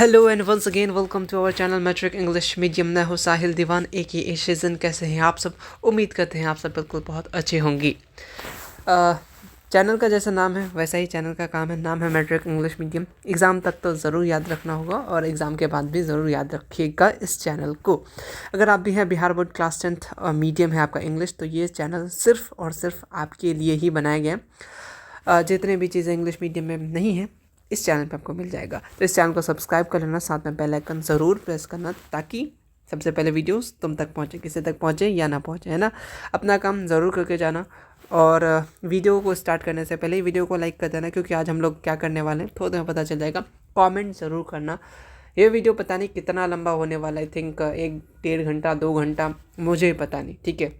Hello and once again welcome to our channel matric English medium. मैं हूँ साहिल दीवान ए शीजन। कैसे हैं आप सब? उम्मीद करते हैं आप सब बिल्कुल बहुत अच्छे होंगी। चैनल का जैसा नाम है वैसा ही चैनल का काम है, नाम है मैट्रिक इंग्लिश मीडियम। एग्ज़ाम तक तो ज़रूर याद रखना होगा और एग्ज़ाम के बाद भी ज़रूर याद रखिएगा इस चैनल को। अगर आप भी हैं बिहार बोर्ड क्लास 10th और मीडियम है आपका इंग्लिश, तो ये चैनल सिर्फ़ और सिर्फ आपके लिए ही बनाया गया है। जितने भी चीज़ें इंग्लिश मीडियम में नहीं है इस चैनल पे आपको मिल जाएगा। तो इस चैनल को सब्सक्राइब कर लेना, साथ में बेल आइकन ज़रूर प्रेस करना ताकि सबसे पहले वीडियोस तुम तक पहुँचे, किसी तक पहुँचे या ना पहुँचे, है ना। अपना काम ज़रूर करके जाना और वीडियो को स्टार्ट करने से पहले ही वीडियो को लाइक कर देना, क्योंकि आज हम लोग क्या करने वाले हैं थोड़ा पता चल जाएगा। कमेंट ज़रूर करना। ये वीडियो पता नहीं कितना लंबा होने वाला है, आई थिंक 1-1.5 घंटा 2 घंटा, मुझे पता नहीं, ठीक है,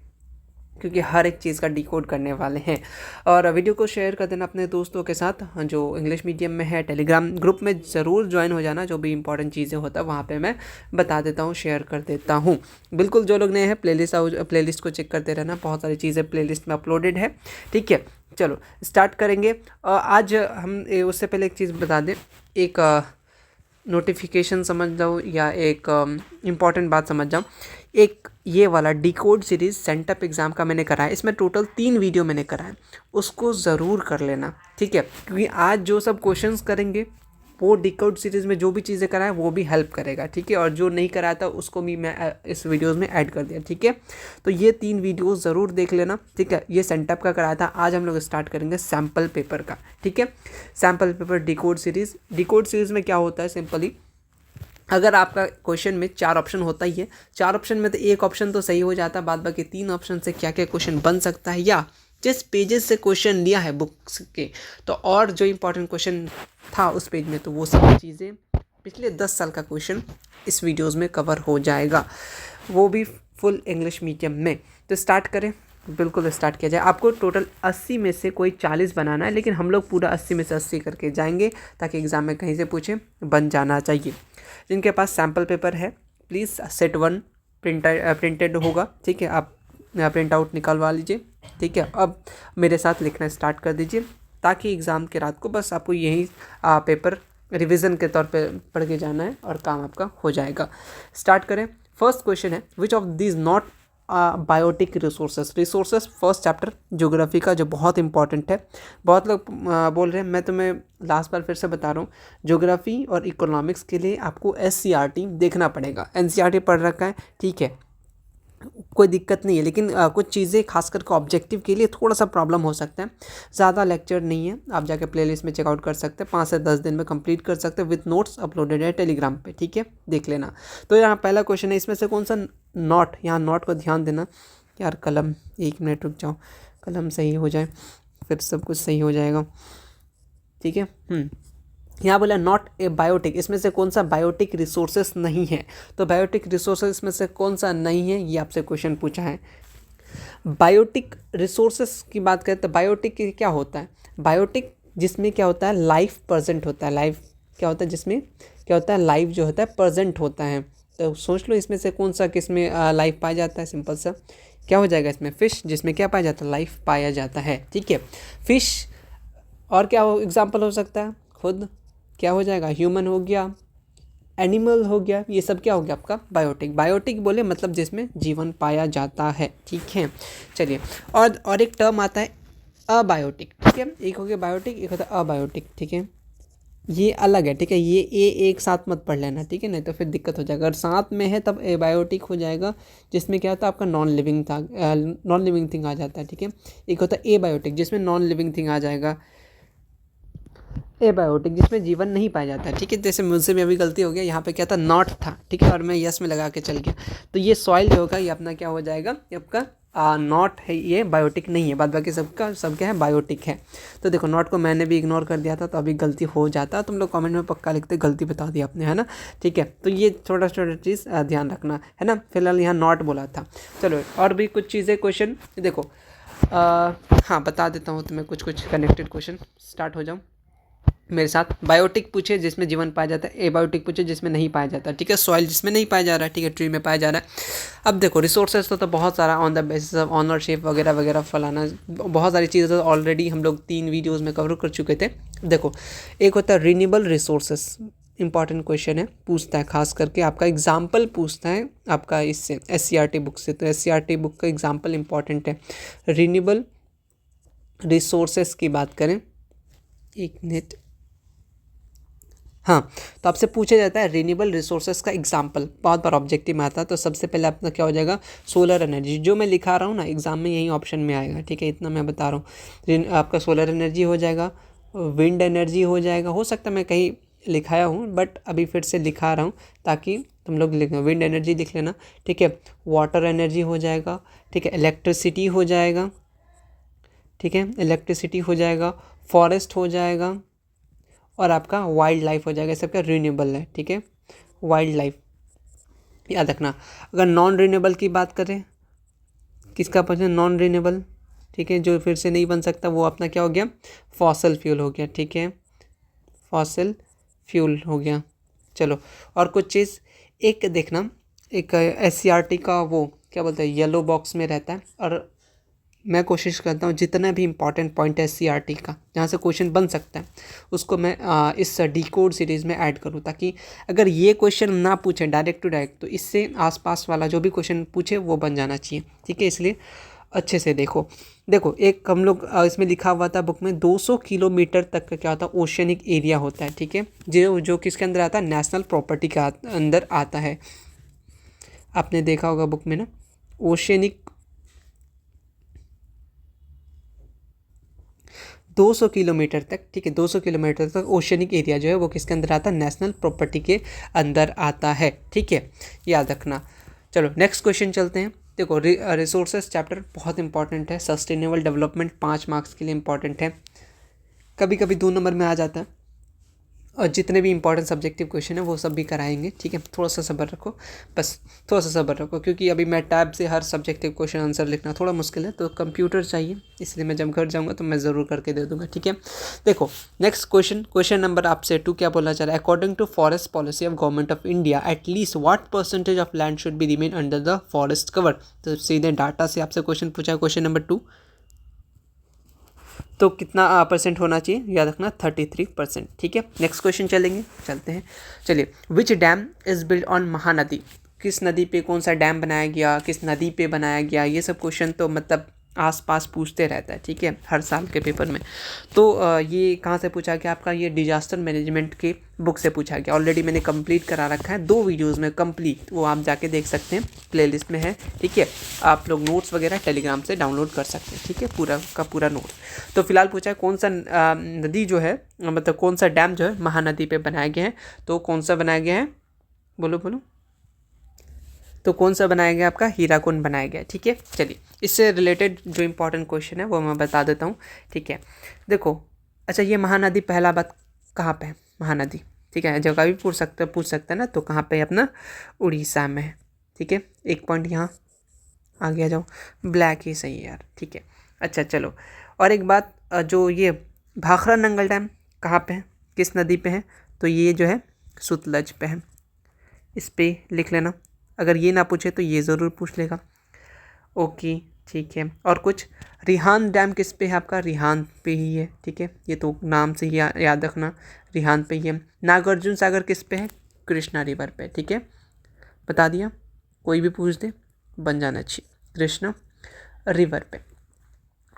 क्योंकि हर एक चीज़ का डिकोड करने वाले हैं। और वीडियो को शेयर कर देना अपने दोस्तों के साथ जो इंग्लिश मीडियम में है। टेलीग्राम ग्रुप में ज़रूर ज्वाइन हो जाना, जो भी इंपॉर्टेंट चीज़ें होता है वहाँ पे मैं बता देता हूँ, शेयर कर देता हूँ। बिल्कुल, जो लोग नए हैं प्लेलिस्ट को चेक करते रहना, बहुत सारी चीज़ें प्लेलिस्ट में अपलोडेड है, ठीक है। चलो स्टार्ट करेंगे। आज हम उससे पहले एक चीज़ बता दें, एक नोटिफिकेशन समझ जाओ या एक इम्पॉर्टेंट बात समझ जाओ। एक ये वाला डिकोड सीरीज़ सेंटअप एग्ज़ाम का मैंने करा है, इसमें टोटल 3 वीडियो मैंने करा है, उसको ज़रूर कर लेना, ठीक है। क्योंकि आज जो सब क्वेश्चंस करेंगे वो डिकोड सीरीज़ में जो भी चीज़ें कराएं वो भी हेल्प करेगा, ठीक है। और जो नहीं कराया था उसको भी मैं इस वीडियोज़ में ऐड कर दिया, ठीक है। तो ये 3 वीडियोज़ ज़रूर देख लेना, ठीक है। ये सेंटअप का कराया था। आज हम लोग स्टार्ट करेंगे सैम्पल पेपर का, ठीक है। सैम्पल पेपर डिकोड सीरीज़ में क्या होता है, सिंपली अगर आपका क्वेश्चन में 4 ऑप्शन होता ही है, 4 ऑप्शन में तो एक ऑप्शन तो सही हो जाता है, बाद बाकी 3 ऑप्शन से क्या क्या क्वेश्चन बन सकता है या जिस पेजेस से क्वेश्चन लिया है बुक्स के, तो और जो इंपॉर्टेंट क्वेश्चन था उस पेज में, तो वो सब चीज़ें पिछले 10 साल का क्वेश्चन इस वीडियोज़ में कवर हो जाएगा, वो भी फुल इंग्लिश मीडियम में। तो स्टार्ट करें, बिल्कुल स्टार्ट किया जाए। आपको टोटल 80 में से कोई 40 बनाना है, लेकिन हम लोग पूरा 80 में से 80 करके जाएंगे ताकि एग्ज़ाम में कहीं से पूछे बन जाना चाहिए। जिनके पास सैम्पल पेपर है प्लीज़ सेट 1 प्रिंटेड होगा, ठीक है, आप प्रिंट आउट निकलवा लीजिए, ठीक है। अब मेरे साथ लिखना स्टार्ट कर दीजिए ताकि एग्ज़ाम के रात को बस आपको यही पेपर रिवीजन के तौर पे पढ़ के जाना है और काम आपका हो जाएगा। स्टार्ट करें। फर्स्ट क्वेश्चन है, which of these not biotic resources first chapter geography का, जो बहुत इंपॉर्टेंट है। बहुत लोग बोल रहे हैं, मैं तुम्हें लास्ट बार फिर से बता रहा हूँ, ज्योग्राफी और इकोनॉमिक्स के लिए आपको SCRT देखना पड़ेगा। NCRT पढ़ रखा है, ठीक है, कोई दिक्कत नहीं है, लेकिन कुछ चीज़ें खास करके ऑब्जेक्टिव के लिए थोड़ा सा प्रॉब्लम हो सकता है। ज़्यादा लेक्चर नहीं है, आप जाके प्लेलिस्ट में चेकआउट कर सकते हैं, 5 से 10 दिन में कंप्लीट कर सकते हैं, विथ नोट्स अपलोडेड है टेलीग्राम पे, ठीक है, देख लेना। तो यहाँ पहला क्वेश्चन है, इसमें से कौन सा नॉट, यहाँ नॉट को ध्यान देना यार। कलम 1 मिनट रुक जाओ, कलम सही हो जाए फिर सब कुछ सही हो जाएगा, ठीक है। यहाँ बोला नॉट ए बायोटिक, इसमें से कौन सा बायोटिक रिसोर्सेस नहीं है। तो बायोटिक रिसोर्सेस में से कौन सा नहीं है, ये आपसे क्वेश्चन पूछा है। बायोटिक रिसोर्सेस की बात करें तो बायोटिक क्या होता है, बायोटिक जिसमें क्या होता है, लाइफ प्रेजेंट होता है। लाइफ क्या होता है, जिसमें क्या होता है, लाइफ जो होता है प्रेजेंट होता है। तो सोच लो इसमें से कौन सा किस में लाइफ पाया जाता है। सिंपल सा क्या हो जाएगा इसमें, फिश, जिसमें क्या पाया जाता है, लाइफ पाया जाता है, ठीक है, फिश। और क्या एग्जाम्पल हो सकता है, खुद क्या हो जाएगा, ह्यूमन हो गया, एनिमल हो गया, ये सब क्या हो गया आपका बायोटिक। बायोटिक बोले मतलब जिसमें जीवन पाया जाता है, ठीक है। चलिए, और एक टर्म आता है अबायोटिक, ठीक है। एक हो गया बायोटिक, एक होता है अबायोटिक, ठीक है, ये अलग है, ठीक है। ये एक साथ मत पढ़ लेना, ठीक है, नहीं तो फिर दिक्कत हो जाएगा। अगर साथ में है तब एबायोटिक हो जाएगा, जिसमें क्या होता है आपका नॉन लिविंग थिंग आ जाता है, ठीक है। एक होता है एबायोटिक, जिसमें नॉन लिविंग थिंग आ जाएगा। एबायोटिक जिसमें जीवन नहीं पाया जाता है, ठीक है। जैसे मुझसे भी अभी गलती हो गया, यहाँ पे क्या था, नॉट था, ठीक है, और मैं यस में लगा के चल गया, तो ये सॉइल जो होगा ये अपना क्या हो जाएगा, ये आपका नॉट है, ये बायोटिक नहीं है। बाद बाकी सबका सब क्या है, बायोटिक है। तो देखो नॉट को मैंने भी इग्नोर कर दिया था, तो अभी गलती हो जाता, तुम लोग कमेंट में पक्का लिखते, गलती बता दी आपने, है ना, ठीक है। तो ये छोटा छोटा चीज़ ध्यान रखना है ना। फिलहाल यहाँ नॉट बोला था। चलो और भी कुछ चीज़ें क्वेश्चन देखो, हाँ बता देता हूँ तुम्हें कुछ कनेक्टेड क्वेश्चन। स्टार्ट हो जाऊँ मेरे साथ। बायोटिक पूछे जिसमें जीवन पाया जाता है, एबायोटिक पूछे जिसमें नहीं पाया जाता, ठीक है। सॉइल जिसमें नहीं पाया जा रहा है, ठीक है, ट्री में पाया जा रहा है। अब देखो रिसोर्सेज तो बहुत सारा, on the basis of ownership वगैरह वगैरह फलाना, बहुत सारी चीज़ें ऑलरेडी हम लोग 3 वीडियोज़ में कवर कर चुके थे। देखो एक होता है रिन्यूएबल रिसोर्सेज, इंपॉर्टेंट क्वेश्चन है, पूछता है, खास करके आपका एग्जाम्पल पूछता है आपका इससे SCRT बुक से। तो SCRT बुक का एग्जाम्पल इंपॉर्टेंट है। रिन्यूएबल रिसोर्सेस की बात करें, एक मिनट, हाँ, तो आपसे पूछा जाता है रिन्यूएबल रिसोर्सेज का एग्जाम्पल, बहुत बार ऑब्जेक्टिव में आता है। तो सबसे पहले आपका क्या हो जाएगा, सोलर एनर्जी। जो मैं लिखा रहा हूँ ना एग्जाम में यही ऑप्शन में आएगा, ठीक है, इतना मैं बता रहा हूँ। आपका सोलर एनर्जी हो जाएगा, विंड एनर्जी हो जाएगा, हो सकता है मैं कहीं लिखाया हूँ बट अभी फिर से लिखा रहा हूँ ताकि तुम लोग लिख, विंड एनर्जी लिख लेना, ठीक है। वाटर एनर्जी हो जाएगा, ठीक है, इलेक्ट्रिसिटी हो जाएगा, ठीक है, इलेक्ट्रिसिटी हो जाएगा, फॉरेस्ट हो जाएगा, और आपका वाइल्ड लाइफ हो जाएगा। सबका रिन्यूएबल है, ठीक है, वाइल्ड लाइफ याद रखना। अगर नॉन रिन्यूएबल की बात करें, किसका पता नॉन रिन्यूएबल, ठीक है, जो फिर से नहीं बन सकता, वो अपना क्या हो गया, फॉसल फ्यूल हो गया, ठीक है, फॉसल फ्यूल हो गया। चलो और कुछ चीज़ एक देखना, एक SCRT का वो क्या बोलते हैं, येलो बॉक्स में रहता है, और मैं कोशिश करता हूँ जितना भी इंपॉर्टेंट पॉइंट है SCRT का जहाँ से क्वेश्चन बन सकता है उसको मैं इस डिकोड सीरीज़ में ऐड करूँ, ताकि अगर ये क्वेश्चन ना पूछे डायरेक्ट टू डायरेक्ट तो इससे आसपास वाला जो भी क्वेश्चन पूछे वो बन जाना चाहिए, ठीक है। इसलिए अच्छे से देखो। देखो एक हम लोग इसमें लिखा हुआ था बुक में 200 किलोमीटर तक का क्या होता है, ओशियनिक एरिया होता है, ठीक है, जो किसके अंदर आता है, नेशनल प्रॉपर्टी के अंदर आता है। आपने देखा होगा बुक में ना, ओशियनिक 200 किलोमीटर तक, ठीक है, 200 किलोमीटर तक ओशियनिक एरिया जो है वो किसके अंदर आता है, नेशनल प्रॉपर्टी के अंदर आता है, ठीक है, याद रखना। चलो नेक्स्ट क्वेश्चन चलते हैं। देखो रिसोर्सेज चैप्टर बहुत इंपॉर्टेंट है, सस्टेनेबल डेवलपमेंट 5 मार्क्स के लिए इंपॉर्टेंट है, कभी कभी 2 नंबर में आ जाता है, और जितने भी इंपॉर्टेंट सब्जेक्टिव क्वेश्चन है वो सब भी कराएंगे, ठीक है। थोड़ा सा सब्र रखो, बस थोड़ा सा सब्र रखो, क्योंकि अभी मैं टैब से हर सब्जेक्टिव क्वेश्चन आंसर लिखना थोड़ा मुश्किल है, तो कंप्यूटर चाहिए, इसलिए मैं जब घर जाऊंगा तो मैं ज़रूर करके दे दूंगा, ठीक है। देखो नेक्स्ट क्वेश्चन नंबर आपसे 2 क्या बोलना चाह रहा है, according to forest policy of government of India at least what percentage of land should be remain under the forest cover. तो सीधे डाटा से आपसे क्वेश्चन पूछा है, क्वेश्चन नंबर 2, तो कितना परसेंट होना चाहिए, याद रखना 33%, ठीक है। नेक्स्ट क्वेश्चन चलते हैं। चलिए, which dam is build on Mahanadi, किस नदी पे कौन सा डैम बनाया गया, किस नदी पे बनाया गया, ये सब क्वेश्चन तो मतलब आसपास पूछते रहता है, ठीक है, हर साल के पेपर में। तो ये कहाँ से पूछा गया आपका, ये डिजास्टर मैनेजमेंट के बुक से पूछा गया। ऑलरेडी मैंने कंप्लीट करा रखा है 2 वीडियोस में कंप्लीट, वो आप जाके देख सकते हैं, प्लेलिस्ट में है, ठीक है। आप लोग नोट्स वगैरह टेलीग्राम से डाउनलोड कर सकते हैं, ठीक है, पूरा का पूरा नोट्स। तो फिलहाल पूछा है कौन सा नदी जो है, मतलब कौन सा डैम जो है महानदी पे बनाया गया है, तो कौन सा बनाया गया है, बोलो, तो कौन सा बनाया गया, आपका हीराकुंड बनाया गया, ठीक है। चलिए इससे रिलेटेड जो इंपॉर्टेंट क्वेश्चन है वो मैं बता देता हूँ, ठीक है। देखो अच्छा, ये महानदी पहला बात कहाँ पे है, महानदी, ठीक है, जगह भी पूछ सकते हैं ना, तो कहाँ पे है, अपना उड़ीसा में है, ठीक है। एक पॉइंट यहाँ आगे आ जाओ, ब्लैक ही सही है यार, ठीक है। अच्छा चलो, और एक बात, जो ये भाखड़ा नंगल डैम कहाँ पे है, किस नदी पे है, तो ये जो है सुतलज पे है, इस पे लिख लेना। अगर ये ना पूछे तो ये ज़रूर पूछ लेगा, ओके, ठीक है। और कुछ, रिहांद डैम किस पे है आपका, रिहांद पे ही है, ठीक है, ये तो नाम से ही याद रखना, रिहांद पे ही है। नागार्जुन सागर किस पे है, कृष्णा रिवर पे, ठीक है, बता दिया, कोई भी पूछ दे बन जाना चाहिए, कृष्णा रिवर पे।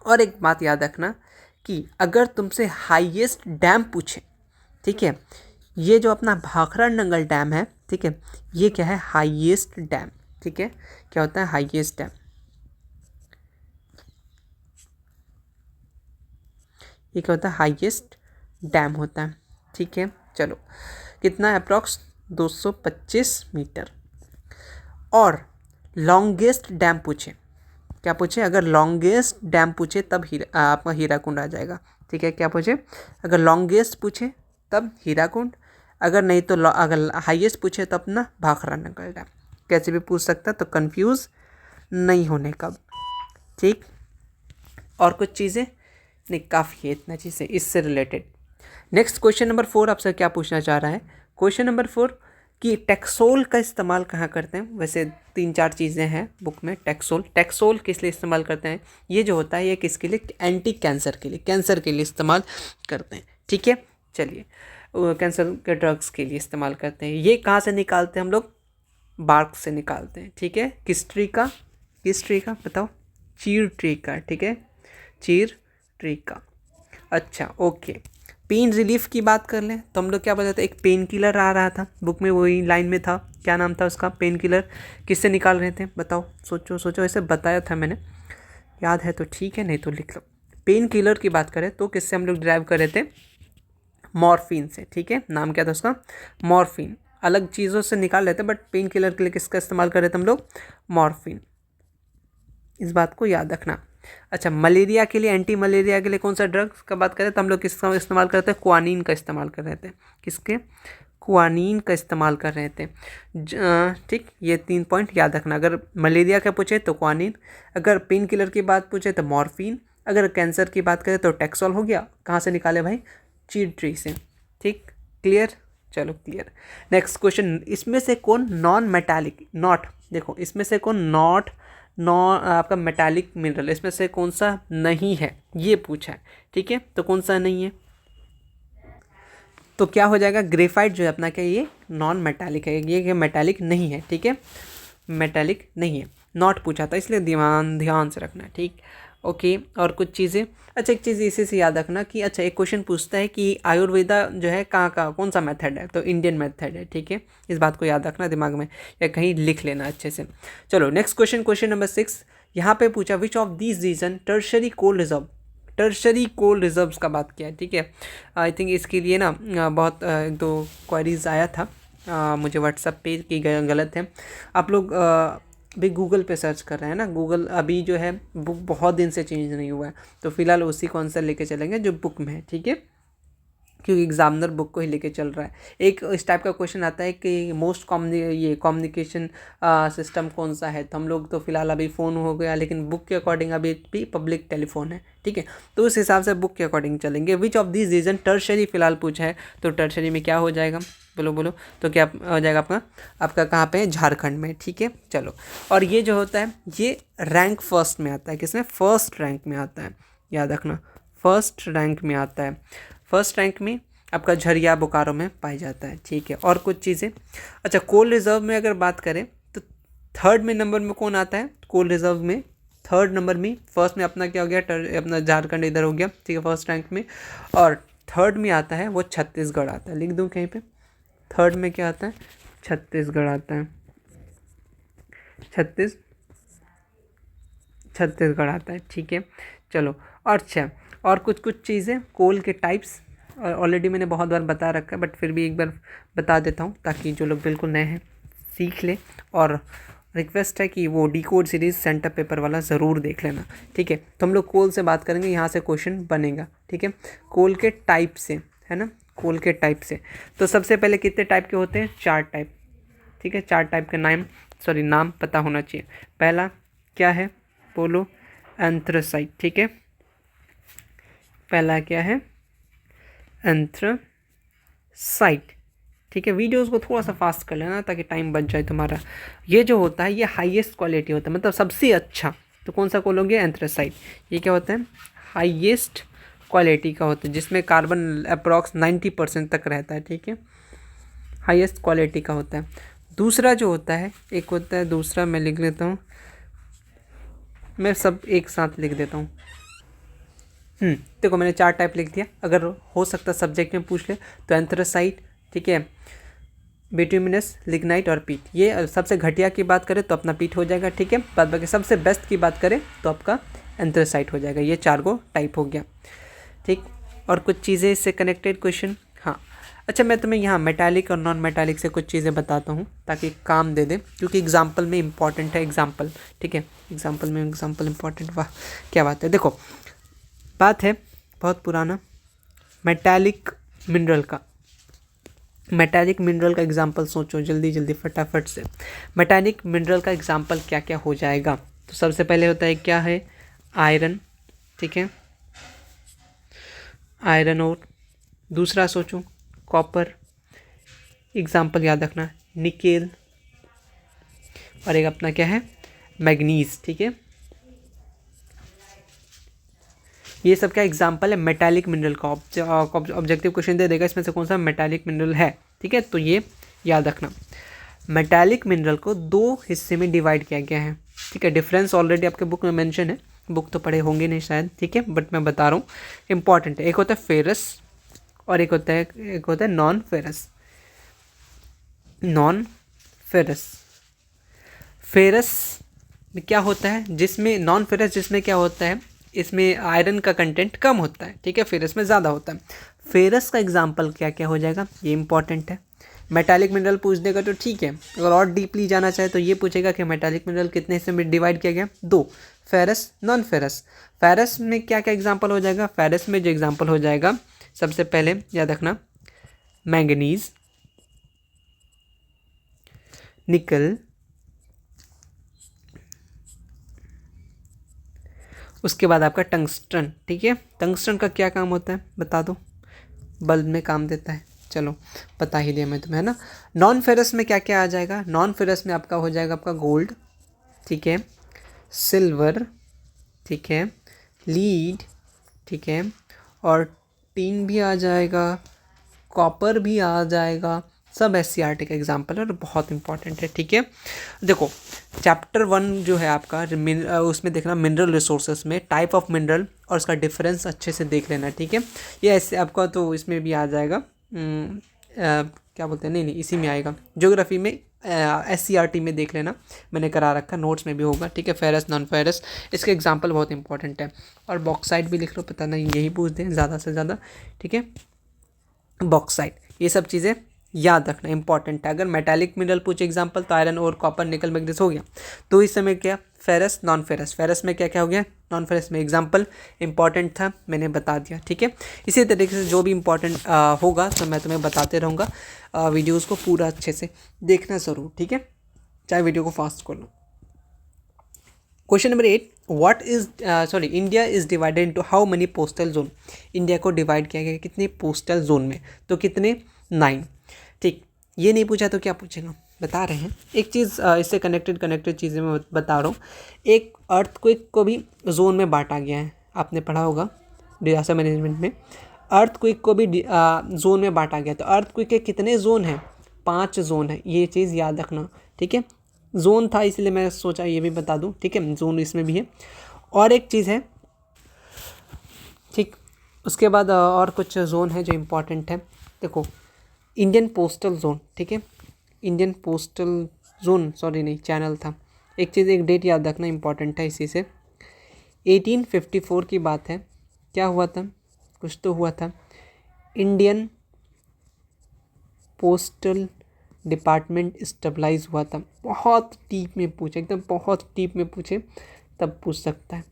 और एक बात याद रखना कि अगर तुमसे हाईएस्ट डैम पूछे, ठीक है, ये जो अपना भाखड़ा नंगल डैम है, ठीक है, ये क्या है, हाईएस्ट डैम, ठीक है, क्या होता है, हाईएस्ट डैम, ये क्या होता है, हाईएस्ट डैम होता है, ठीक है। चलो कितना है, अप्रॉक्स 225 मीटर। और लॉन्गेस्ट डैम पूछे, क्या पूछे, अगर लॉन्गेस्ट डैम पूछे तब आपका हीराकुंड आ जाएगा, ठीक है। क्या पूछे, अगर लॉन्गेस्ट पूछे तब हीराकुंड, अगर नहीं तो अगर हाईएस्ट पूछे तब ना भाखड़ा नंगल डैम, कैसे भी पूछ सकता, तो कंफ्यूज नहीं होने का, ठीक। और कुछ चीज़ें नहीं, काफ़ी है इतना चीज़ें इससे रिलेटेड। नेक्स्ट क्वेश्चन नंबर 4 आपसे क्या पूछना चाह रहा है, क्वेश्चन नंबर 4 कि टैक्सोल का इस्तेमाल कहाँ करते हैं। वैसे 3-4 चीज़ें हैं बुक में। टैक्सोल किस लिए इस्तेमाल करते हैं, ये जो होता है ये किसके लिए, एंटी कैंसर के लिए, कैंसर के लिए इस्तेमाल करते हैं, ठीक है। चलिए कैंसर के ड्रग्स के लिए इस्तेमाल करते हैं। ये कहाँ से निकालते हैं हम लोग? बार्क से निकालते हैं, ठीक है। किस ट्री का बताओ? चीड़ ट्री का, ठीक है, चीड़ ट्री का। अच्छा ओके, पेन रिलीफ की बात कर लें तो हम लोग क्या बताते हैं, एक पेन किलर आ रहा था बुक में, वही लाइन में था, क्या नाम था उसका? Pain killer. किससे निकाल रहे थे बताओ? सोचो सोचो, ऐसे बताया था मैंने, याद है तो ठीक है, नहीं तो लिख लो। पेन किलर की बात करें तो किससे हम लोग ड्राइव कर रहे थे? मॉर्फिन से, ठीक है। नाम क्या था उसका? मॉर्फिन। अलग चीज़ों से निकाल लेते बट पेन किलर के लिए किसका इस्तेमाल कर रहे थे हम लोग? मॉर्फिन। इस बात को याद रखना। अच्छा, मलेरिया के लिए, एंटी मलेरिया के लिए कौन सा ड्रग्स का बात करें तो हम लोग किसका इस्तेमाल करते हैं? क्वानीन का इस्तेमाल कर रहे थे। किसके? क्वानीन का इस्तेमाल कर रहे थे। ठीक, ये 3 पॉइंट याद रखना। अगर मलेरिया का पूछे तो क्वानीन, अगर पेन किलर की बात पूछे तो मॉर्फिन, अगर कैंसर की बात करें तो टैक्सोल हो गया। कहाँ से निकाले भाई? चीड़ ट्री से। ठीक, क्लियर? चलो क्लियर। नेक्स्ट क्वेश्चन, इसमें से कौन नॉन मेटालिक, नॉट, देखो इसमें से कौन नॉट नॉन आपका मेटालिक मिनरल, इसमें से कौन सा नहीं है, ये पूछा है, ठीक है। तो कौन सा नहीं है? तो क्या हो जाएगा? ग्रेफाइट जो है अपना, क्या ये नॉन मेटालिक है, ये मेटालिक नहीं है, ठीक है, मेटालिक नहीं है। नॉट पूछा था इसलिए ध्यान से रखना, ठीक। ओके, और कुछ चीज़ें, अच्छा एक चीज़ इसी से याद रखना कि अच्छा एक क्वेश्चन पूछता है कि आयुर्वेदा जो है कहाँ कौन सा मेथड है, तो इंडियन मेथड है, ठीक है। इस बात को याद रखना दिमाग में, या कहीं लिख लेना अच्छे से। चलो नेक्स्ट क्वेश्चन, क्वेश्चन नंबर 6। यहाँ पे पूछा which of these region tertiary coal reserve, tertiary coal reserves का बात किया है, ठीक है। आई थिंक इसके लिए ना बहुत एक दो क्वेरीज आया था मुझे व्हाट्सएप पे कि गलत है। आप लोग भी गूगल पे सर्च कर रहे हैं ना, गूगल अभी जो है बुक बहुत दिन से चेंज नहीं हुआ है, तो फिलहाल उसी को आंसर लेके चलेंगे जो बुक में है, ठीक है, क्योंकि एग्जामिनर बुक को ही लेके चल रहा है। एक इस टाइप का क्वेश्चन आता है कि मोस्ट कम्युनिकेशन सिस्टम कौन सा है, तो हम लोग तो फिलहाल अभी फ़ोन हो गया, लेकिन बुक के अकॉर्डिंग अभी भी पब्लिक टेलीफोन है, ठीक है। तो उस हिसाब से बुक के अकॉर्डिंग चलेंगे। Which of this region tertiary फिलहाल पूछा है, तो टर्शरी में क्या हो जाएगा? बोलो बोलो, तो क्या हो जाएगा आपका कहाँ पे है? झारखंड में, ठीक है। चलो, और ये जो होता है ये रैंक फर्स्ट में आता है, किसमें? फर्स्ट रैंक में आता है, याद रखना, फर्स्ट रैंक में आता है। फर्स्ट रैंक में आपका झरिया बोकारो में पाई जाता है, ठीक है। और कुछ चीज़ें, अच्छा कोल रिजर्व में अगर बात करें तो थर्ड में नंबर में कौन आता है? कोल रिजर्व में थर्ड नंबर में, फर्स्ट में अपना क्या हो गया? अपना झारखंड इधर हो गया, ठीक है, फर्स्ट रैंक में। और थर्ड में आता है वो छत्तीसगढ़ आता है, लिख दूँ कहीं पे? थर्ड में क्या आता है? छत्तीसगढ़ आता है, छत्तीसगढ़ आता है, ठीक है। चलो, और अच्छा, और कुछ चीज़ें, कोल के टाइप्स ऑलरेडी मैंने बहुत बार बता रखा है, बट फिर भी एक बार बता देता हूँ ताकि जो लोग बिल्कुल नए हैं सीख ले। और रिक्वेस्ट है कि वो डिकोड सीरीज़ सेंटर पेपर वाला ज़रूर देख लेना, ठीक है। तो हम लोग कोल से बात करेंगे, यहाँ से क्वेश्चन बनेगा, ठीक है। कोल के टाइप से, है ना, कोल के टाइप से। तो सबसे पहले कितने टाइप के होते हैं? 4 टाइप, ठीक है। 4 टाइप के नाम पता होना चाहिए। पहला क्या है? बोलो, एंथ्रासाइट, ठीक है। पहला क्या है? एंथ्रासाइट, ठीक है। वीडियोस को थोड़ा सा फास्ट कर लेना ताकि टाइम बच जाए तुम्हारा। ये जो होता है ये हाईएस्ट क्वालिटी होता है, मतलब सबसे अच्छा। तो कौन सा बोलोगे? एंथ्रासाइट। ये क्या होता है? हाईएस्ट क्वालिटी का होता है, जिसमें कार्बन अप्रॉक्स 90% तक रहता है, ठीक है, हाईएस्ट क्वालिटी का होता है। दूसरा जो होता है, एक होता है दूसरा, मैं लिख लेता हूँ, मैं सब एक साथ लिख देता हूँ। देखो मैंने 4 टाइप लिख दिया, अगर हो सकता सब्जेक्ट में पूछ ले तो एंथ्रासाइट, ठीक है, बिटुमिनस, लिग्नाइट और पीट। ये सबसे घटिया की बात करें तो अपना पीट हो जाएगा, ठीक है। बाद बाकी सबसे बेस्ट की बात करें तो आपका एंथ्रासाइट हो जाएगा। ये 4 गो टाइप हो गया, ठीक। और कुछ चीज़ें इससे कनेक्टेड क्वेश्चन, हाँ। अच्छा, मैं तुम्हें यहाँ मेटालिक और नॉन मेटालिक से कुछ चीज़ें बताता हूँ ताकि काम दे दे, क्योंकि एग्जाम्पल में इंपॉर्टेंट है एग्जाम्पल, ठीक है। एग्जाम्पल इंपॉर्टेंट, वाह क्या बात है। देखो बात है बहुत पुराना, मेटालिक मिनरल का एग्जाम्पल सोचो जल्दी फटाफट से। मेटालिक मिनरल का एग्जाम्पल क्या क्या हो जाएगा? तो सबसे पहले होता है क्या है? आयरन, ठीक है, आयरन। और दूसरा सोचो, कॉपर, एग्जाम्पल याद रखना, निकेल। और एक अपना क्या है? मैग्नीज, ठीक है। ये सब क्या एग्जाम्पल है मेटालिक मिनरल का। ऑब्जेक्टिव क्वेश्चन दे देगा इसमें से कौन सा मेटालिक मिनरल है, ठीक है, तो ये याद रखना। मेटालिक मिनरल को दो हिस्से में डिवाइड किया गया है, ठीक है। डिफरेंस ऑलरेडी आपके बुक में मेंशन है, बुक तो पढ़े होंगे नहीं शायद, ठीक है, बट मैं बता रहा हूँ, इंपॉर्टेंट है। एक होता है फेरस और एक होता है non ferrous. Non ferrous, ferrous में क्या होता है, जिसमें नॉन फेरस जिसमें क्या होता है, इसमें आयरन का कंटेंट कम होता है, ठीक है, फेरस में ज़्यादा होता है। फेरस का एग्जाम्पल क्या क्या हो जाएगा, ये इंपॉर्टेंट है। मेटालिक मिनरल पूछ देगा तो ठीक है, अगर और डीपली जाना चाहे तो ये पूछेगा कि मेटालिक मिनरल कितने हिस्से में डिवाइड किया गया, दो, फेरस नॉन फेरस। फेरस में क्या क्या एग्जाम्पल हो जाएगा, फेरस में जो एग्जाम्पल हो जाएगा सबसे पहले याद रखना, मैंगनीज, निकल, उसके बाद आपका टंगस्टन, ठीक है। टंगस्टन का क्या काम होता है बता दो, बल्ब में काम देता है, चलो बता ही दिया मैं तुम्हें, है ना। नॉन फेरस में क्या क्या आ जाएगा, नॉन फेरस में आपका हो जाएगा आपका गोल्ड, ठीक है, सिल्वर, ठीक है, लीड, ठीक है, और टीन भी आ जाएगा, कॉपर भी आ जाएगा, सब SCERT का एग्जाम्पल है और बहुत इंपॉर्टेंट है, ठीक है। देखो चैप्टर 1 जो है आपका उसमें देखना मिनरल रिसोर्सेस में टाइप ऑफ मिनरल और उसका डिफरेंस अच्छे से देख लेना, ठीक है। ये ऐसे आपका तो इसमें भी आ जाएगा, क्या बोलते हैं, नहीं नहीं इसी में आएगा, ज्योग्राफी में SCERT में देख लेना, मैंने करा रखा, नोट्स में भी होगा, ठीक है। फेरस नॉन फेरस, इसके एग्जाम्पल बहुत इंपॉर्टेंट है। और बॉक्साइट भी लिख लो, पता नहीं यही पूछ दें ज़्यादा से ज़्यादा, ठीक है। बॉक्साइट, ये सब चीज़ें याद रखना इंपॉर्टेंट है। अगर मेटालिक मिनरल पूछे एग्जांपल तो आयरन और कॉपर निकल मैग्नीज हो गया, तो इस समय क्या फेरस नॉन फेरस, फेरस में क्या क्या हो गया, नॉन फेरस में एग्जांपल इंपॉर्टेंट था मैंने बता दिया, ठीक है। इसी तरीके से जो भी इंपॉर्टेंट होगा तो मैं तुम्हें बताते रहूँगा, वीडियोज़ को पूरा अच्छे से देखना ज़रूर, ठीक है, चाहे वीडियो को फास्ट कर लो। Question number 8, what is India is divided into how many postal zone. India को डिवाइड किया गया कितने पोस्टल जोन में, तो कितने, 9, ठीक। ये नहीं पूछा तो क्या पूछेगा, बता रहे हैं। एक चीज़ इससे कनेक्टेड चीज़ें मैं बता रहा हूँ। एक अर्थक्वेक को भी जोन में बांटा गया है, आपने पढ़ा होगा डिजास्टर मैनेजमेंट में, अर्थक्वेक को भी जोन में बांटा गया। तो अर्थक्वेक के कितने जोन हैं, 5 जोन है, ये चीज़ याद रखना, ठीक है। जोन था इसलिए मैं सोचा ये भी बता दूं, ठीक है, जोन इसमें भी है। और एक चीज़ है, ठीक, उसके बाद और कुछ जोन है जो इम्पोर्टेंट है। देखो इंडियन पोस्टल जोन, ठीक है, इंडियन पोस्टल जोन, सॉरी नहीं चैनल था। एक चीज़, एक डेट याद रखना इंपॉर्टेंट है इसी से, 1854 की बात है। क्या हुआ था, कुछ तो हुआ था, इंडियन पोस्टल डिपार्टमेंट स्टेबलाइज हुआ था। बहुत डीप में पूछे, एकदम बहुत डीप में पूछे तब पूछ सकता है।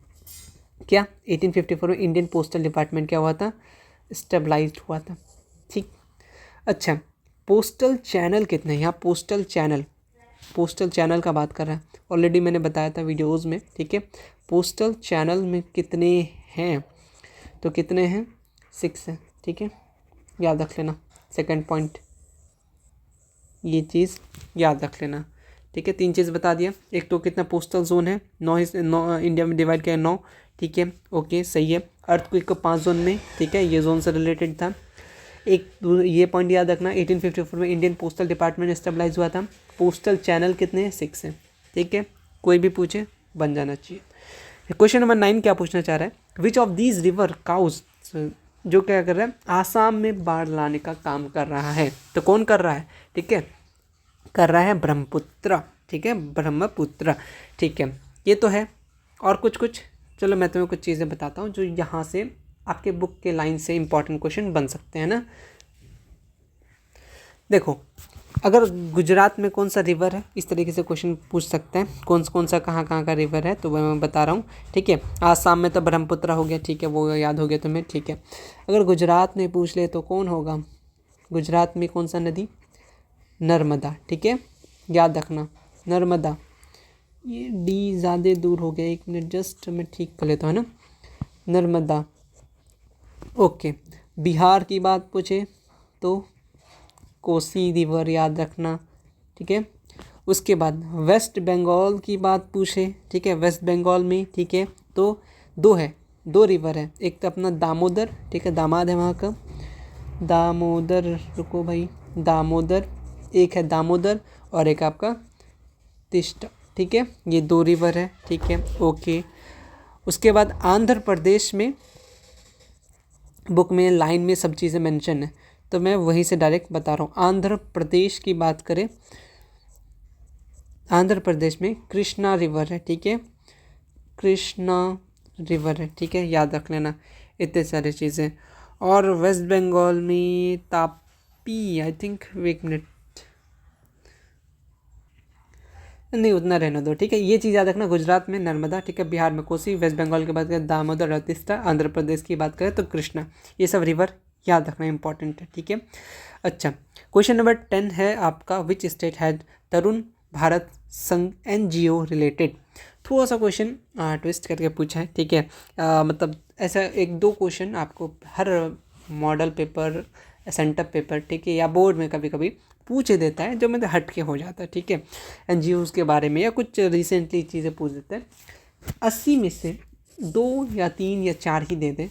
क्या 1854 में इंडियन पोस्टल डिपार्टमेंट क्या हुआ था, स्टेबलाइज्ड हुआ था, ठीक। अच्छा, पोस्टल चैनल कितने हैं, यहाँ पोस्टल चैनल का बात कर रहा है, ऑलरेडी मैंने बताया था वीडियोज़ में, ठीक है। पोस्टल चैनल में कितने हैं, तो कितने हैं, 6 हैं, ठीक है, याद रख लेना। सेकंड पॉइंट, ये चीज़ याद रख लेना, ठीक है। 3 चीज़ बता दिया, एक तो कितना पोस्टल जोन है, 9 इंडिया में डिवाइड किया है 9, ठीक है, ओके सही है। अर्थक्वेक को 5 जोन में, ठीक है, ये जोन से रिलेटेड था। एक ये पॉइंट याद रखना, 1854 में इंडियन पोस्टल डिपार्टमेंट स्टेबलाइज हुआ था। पोस्टल चैनल कितने हैं, 6 हैं, ठीक है, कोई भी पूछे बन जाना चाहिए। क्वेश्चन नंबर 9 क्या पूछना चाह रहा है, which of these river cause, जो क्या कर रहा है, आसाम में बाढ़ लाने का काम कर रहा है, तो कौन कर रहा है, ठीक है, कर रहा है ब्रह्मपुत्र, ठीक है, ब्रह्मपुत्र, ठीक है, ये तो है। और कुछ चलो मैं तुम्हें कुछ चीज़ें बताता हूँ जो यहाँ से आपके बुक के लाइन से इंपॉर्टेंट क्वेश्चन बन सकते हैं ना। देखो अगर गुजरात में कौन सा रिवर है, इस तरीके से क्वेश्चन पूछ सकते हैं, कौन सा कहाँ का रिवर है, तो वह मैं बता रहा हूँ, ठीक है। आसाम में तो ब्रह्मपुत्र हो गया, ठीक है, वो याद हो गया तुम्हें, ठीक है। अगर गुजरात में पूछ ले तो कौन होगा, गुजरात में कौन सा नदी, नर्मदा, ठीक है, याद रखना नर्मदा। ये डी ज़्यादा दूर हो गया, 1 मिनट जस्ट मैं ठीक कर लेता हूँ, है ना, नर्मदा, ओके। बिहार की बात पूछे तो कोसी रिवर याद रखना, ठीक है। उसके बाद वेस्ट बंगाल की बात पूछे, ठीक है, वेस्ट बंगाल में, ठीक है, तो 2 है, दो रिवर है, एक तो अपना दामोदर, ठीक है, दामाद है वहाँ का, दामोदर, रुको भाई, दामोदर, एक है दामोदर और एक आपका तिस्टा, ठीक है, ये दो रिवर है, ठीक है, ओके। उसके बाद आंध्र प्रदेश में बुक में लाइन में सब चीज़ें मेंशन है, तो मैं वहीं से डायरेक्ट बता रहा हूँ। आंध्र प्रदेश की बात करें, आंध्र प्रदेश में कृष्णा रिवर है, ठीक है, कृष्णा रिवर है, ठीक है, याद रख लेना इतने सारी चीज़ें। और वेस्ट बंगाल में तापी, आई थिंक, एक मिनट, नहीं उतना रहने दो, ठीक है, ये चीज़ याद रखना। गुजरात में नर्मदा, ठीक है, बिहार में कोसी, वेस्ट बंगाल की बात करें दामोदर और तीस्ता, आंध्र प्रदेश की बात करें तो कृष्णा, ये सब रिवर याद रखना इंपॉर्टेंट है, ठीक है। अच्छा, क्वेश्चन नंबर 10 है आपका, which state had Tarun Bharat संघ NGO रिलेटेड। थोड़ा सा क्वेश्चन ट्विस्ट करके पूछा है, ठीक है, मतलब ऐसा एक दो क्वेश्चन आपको हर मॉडल पेपर, सेंटर पेपर, ठीक है, या बोर्ड में कभी कभी पूछ देता है, जो मतलब हट के हो जाता है, ठीक है, NGOs के बारे में या कुछ रिसेंटली चीज़ें पूछ देता है। 80 में से 2 या 3 या 4 ही दे दें,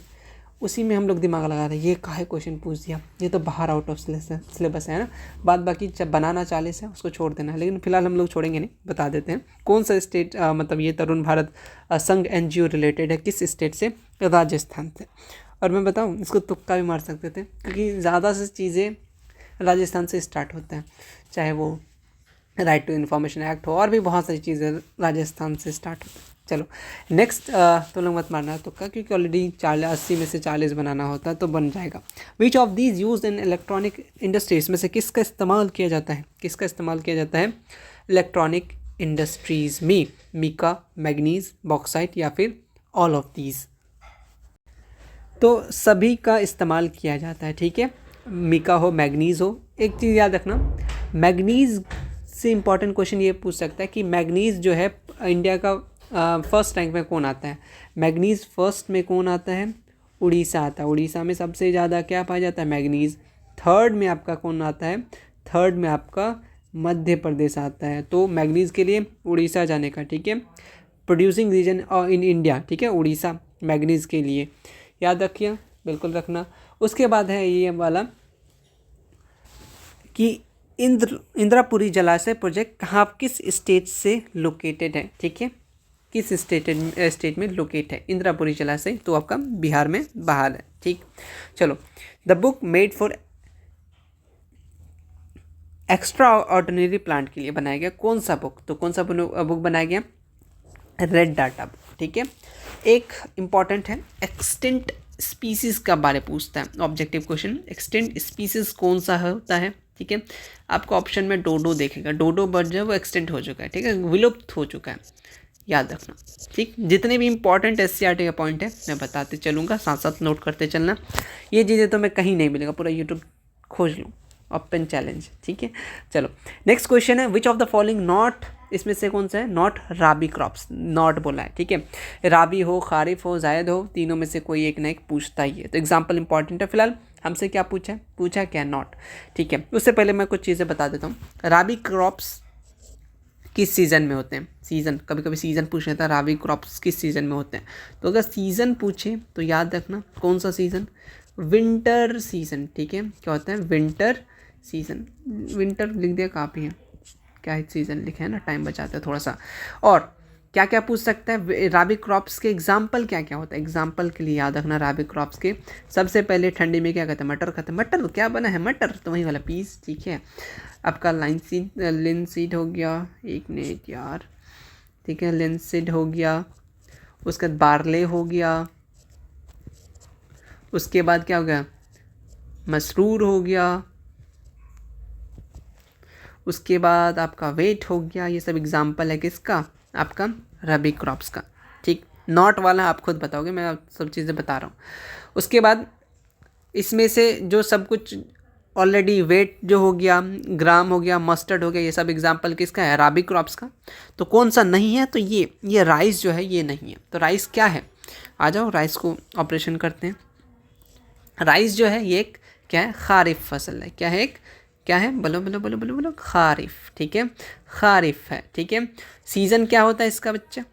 उसी में हम लोग दिमाग लगा रहे हैं, ये काहे क्वेश्चन पूछ दिया, ये तो बाहर आउट ऑफ सिलेबस है ना, बाद बाकी जब बनाना 40 है उसको छोड़ देना है, लेकिन फिलहाल हम लोग छोड़ेंगे नहीं, बता देते हैं कौन सा स्टेट, मतलब ये तरुण भारत संघ NGO रिलेटेड है, किस स्टेट से, राजस्थान से। और मैं बताऊँ, इसको तुक्का भी मार सकते थे, क्योंकि ज़्यादा से चीज़ें राजस्थान से स्टार्ट होते हैं, चाहे वो राइट टू इन्फॉर्मेशन एक्ट हो, और भी बहुत सारी चीज़ें राजस्थान से स्टार्ट होती हैं। चलो नेक्स्ट, तो लोग मत मारना तुक्का, क्योंकि ऑलरेडी 80 में से 40 बनाना होता है तो बन जाएगा। विच of these use in electronic industries में से किसका इस्तेमाल किया जाता है, किसका इस्तेमाल किया जाता है इलेक्ट्रॉनिक इंडस्ट्रीज में, मीका, मैग्नीज, बॉक्साइट या फिर ऑल ऑफ दीज। तो सभी का इस्तेमाल किया जाता है, ठीक है, मीका हो, मैग्नीज़ हो। एक चीज़ याद रखना, मैग्नीज़ से इंपॉर्टेंट क्वेश्चन ये पूछ सकता है कि मैग्नीज़ जो है इंडिया का फर्स्ट रैंक में कौन आता है, मैग्नीज़ फर्स्ट में कौन आता है, उड़ीसा आता है, उड़ीसा में सबसे ज़्यादा क्या पाया जाता है, मैग्नीज़। थर्ड में आपका कौन आता है, थर्ड में आपका मध्य प्रदेश आता है, तो मैग्नीज़ के लिए उड़ीसा जाने का, ठीक है, प्रोड्यूसिंग रीजन इन इंडिया, ठीक है, उड़ीसा मैग्नीज़ के लिए, याद रखिए, बिल्कुल रखना। उसके बाद है ये वाला कि इंद्रापुरी जलाशय प्रोजेक्ट कहाँ, किस स्टेट से लोकेटेड है, ठीक है, किस स्टेट में लोकेट है इंद्रापुरी जलाशय, तो आपका बिहार में बाहर है, ठीक। चलो, the book made for extra ordinary plant के लिए बनाया गया, कौन सा बुक, तो कौन सा बुक बनाया गया, रेड डाटा बुक, ठीक है। एक इम्पॉर्टेंट है, एक्सटिंक्ट स्पीसीज का बारे पूछता है, ऑब्जेक्टिव क्वेश्चन, एक्सटिंक्ट स्पीसीज कौन सा होता है, ठीक है, आपको ऑप्शन में डोडो देखेगा, डोडो बर्ड जो है वो एक्सटेंट हो चुका है, ठीक है, विलुप्त हो चुका है, याद रखना, ठीक। जितने भी इंपॉर्टेंट SCRT का पॉइंट है मैं बताते चलूँगा, साथ साथ नोट करते चलना, ये चीज़ें तो मैं कहीं नहीं मिलेगा, पूरा यूट्यूब खोज लूँ, ओपन चैलेंज, ठीक है। चलो नेक्स्ट क्वेश्चन है, which of the following not, इसमें से कौन सा है नॉट राबी क्रॉप्स, नॉट बोला है, ठीक है, राबी हो, खारिफ हो, जायद हो, तीनों में से कोई एक ना एक पूछता ही है, तो एग्जाम्पल इंपॉर्टेंट है। फिलहाल हमसे क्या पूछा क्या, नॉट, ठीक है। उससे पहले मैं कुछ चीज़ें बता देता हूँ, राबी क्रॉप्स किस सीज़न में होते हैं, सीज़न, कभी कभी सीज़न पूछ लेता है, राबी क्रॉप्स किस सीज़न में होते हैं, तो अगर सीज़न पूछे तो याद रखना कौन सा सीज़न, विंटर सीज़न, ठीक है, क्या होता है विंटर सीज़न, विंटर लिख दिया, काफ़ी है, क्या है सीज़न लिखे है ना, टाइम बचाते हैं थोड़ा सा। और क्या क्या पूछ सकता है, राबी क्रॉप्स के एग्जाम्पल क्या क्या होता है, एग्जाम्पल के लिए याद रखना राबी क्रॉप्स के, सबसे पहले ठंडी में क्या कहते हैं, मटर खाते हैं, मटर क्या बना है, मटर, तो वही वाला पीस, ठीक है। आपका लिनसीड हो गया, एक मिनट यार, ठीक है, लिनसीड हो गया, उसके बाद बार्ले हो गया, उसके बाद क्या हो गया, मसरूर हो गया, उसके बाद आपका वेट हो गया, ये सब एग्जाम्पल है किसका, आपका रबी क्रॉप्स का, ठीक। नॉट वाला आप खुद बताओगे, मैं सब चीज़ें बता रहा हूँ। उसके बाद इसमें से जो सब कुछ ऑलरेडी, वेट जो हो गया, ग्राम हो गया, मस्टर्ड हो गया, ये सब एग्जाम्पल किसका है, राबी क्रॉप्स का। तो कौन सा नहीं है, तो ये राइस जो है ये नहीं है, तो राइस क्या है, आ जाओ राइस को ऑपरेशन करते हैं। राइस जो है ये एक क्या है, खारिफ फसल है, क्या है, एक क्या है, बोलो बोलो बोलो बोलो बोलो, खारिफ, ठीक है, खारिफ है, ठीक है। सीज़न क्या होता है इसका बच्चा,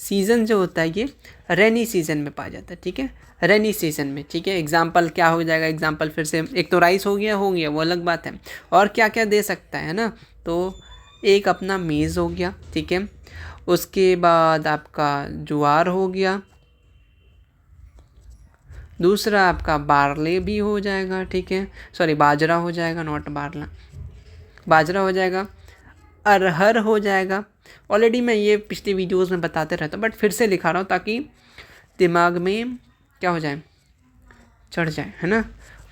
सीज़न जो होता है ये रेनी सीज़न में पाया जाता है, ठीक है, रेनी सीज़न में, ठीक है। एग्जाम्पल क्या हो जाएगा, एग्जाम्पल फिर से, एक तो राइस हो गया वो अलग बात है, और क्या क्या दे सकता है ना, तो एक अपना मेज़ हो गया, ठीक है, उसके बाद आपका ज्वार हो गया, दूसरा आपका बारले भी हो जाएगा, ठीक है, सॉरी बाजरा हो जाएगा, नॉट बारला, बाजरा हो जाएगा, अरहर हो जाएगा। ऑलरेडी मैं ये पिछली वीडियोस में बताते रहता हूँ, बट फिर से लिखा रहा हूँ ताकि दिमाग में क्या हो जाए, चढ़ जाए, है ना।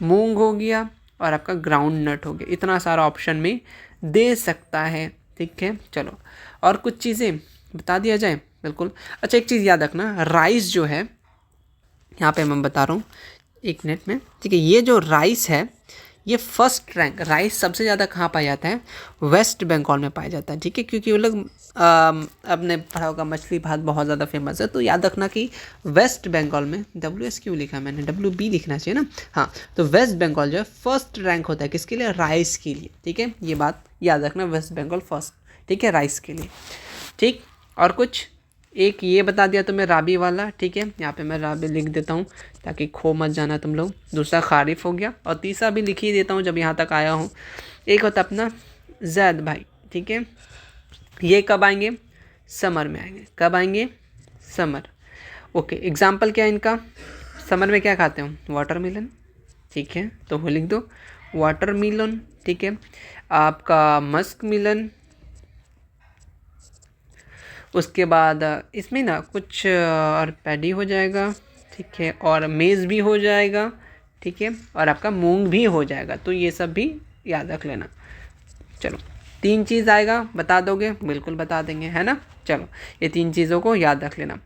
मूंग हो गया और आपका ग्राउंड नट हो गया, इतना सारा ऑप्शन में दे सकता है, ठीक है। चलो और कुछ चीज़ें बता दिया जाए, बिल्कुल। अच्छा एक चीज़ याद रखना, राइस जो है यहाँ पे मैं बता रहा हूँ एक मिनट में, ठीक है, ये जो राइस है ये फर्स्ट रैंक, राइस सबसे ज़्यादा कहाँ पाया जाता है, वेस्ट बंगाल में पाया जाता है, ठीक है, क्योंकि वो लोग आपने पढ़ा होगा मछली भात बहुत ज़्यादा फेमस है, तो याद रखना कि वेस्ट बंगाल में, WS क्यों लिखा मैंने, WB लिखना चाहिए ना, हाँ, तो वेस्ट बंगाल जो है फर्स्ट रैंक होता है किसके लिए, राइस के लिए, ठीक है, ये बात याद रखना, वेस्ट बंगाल फर्स्ट, ठीक है, राइस के लिए, ठीक। और कुछ एक ये बता दिया तो मैं राबी वाला, ठीक है, यहाँ पे मैं राबी लिख देता हूँ ताकि खो मत जाना तुम लोग। दूसरा खारिफ हो गया, और तीसरा भी लिख ही देता हूँ जब यहाँ तक आया हूँ, एक होता अपना जैद भाई, ठीक है, ये कब आएंगे, समर में आएंगे, कब आएंगे, समर, ओके। एग्जाम्पल क्या है इनका, समर में क्या खाते हो, वाटरमेलन, ठीक है, तो वो लिख दो वाटरमेलन, ठीक है, आपका मस्क मिलन, उसके बाद इसमें ना कुछ और पैडी हो जाएगा, ठीक है, और मेज़ भी हो जाएगा, ठीक है, और आपका मूंग भी हो जाएगा, तो ये सब भी याद रख लेना। चलो 3 चीज़ आएगा, बता दोगे, बिल्कुल बता देंगे, है ना। चलो ये 3 चीज़ों को याद रख लेना।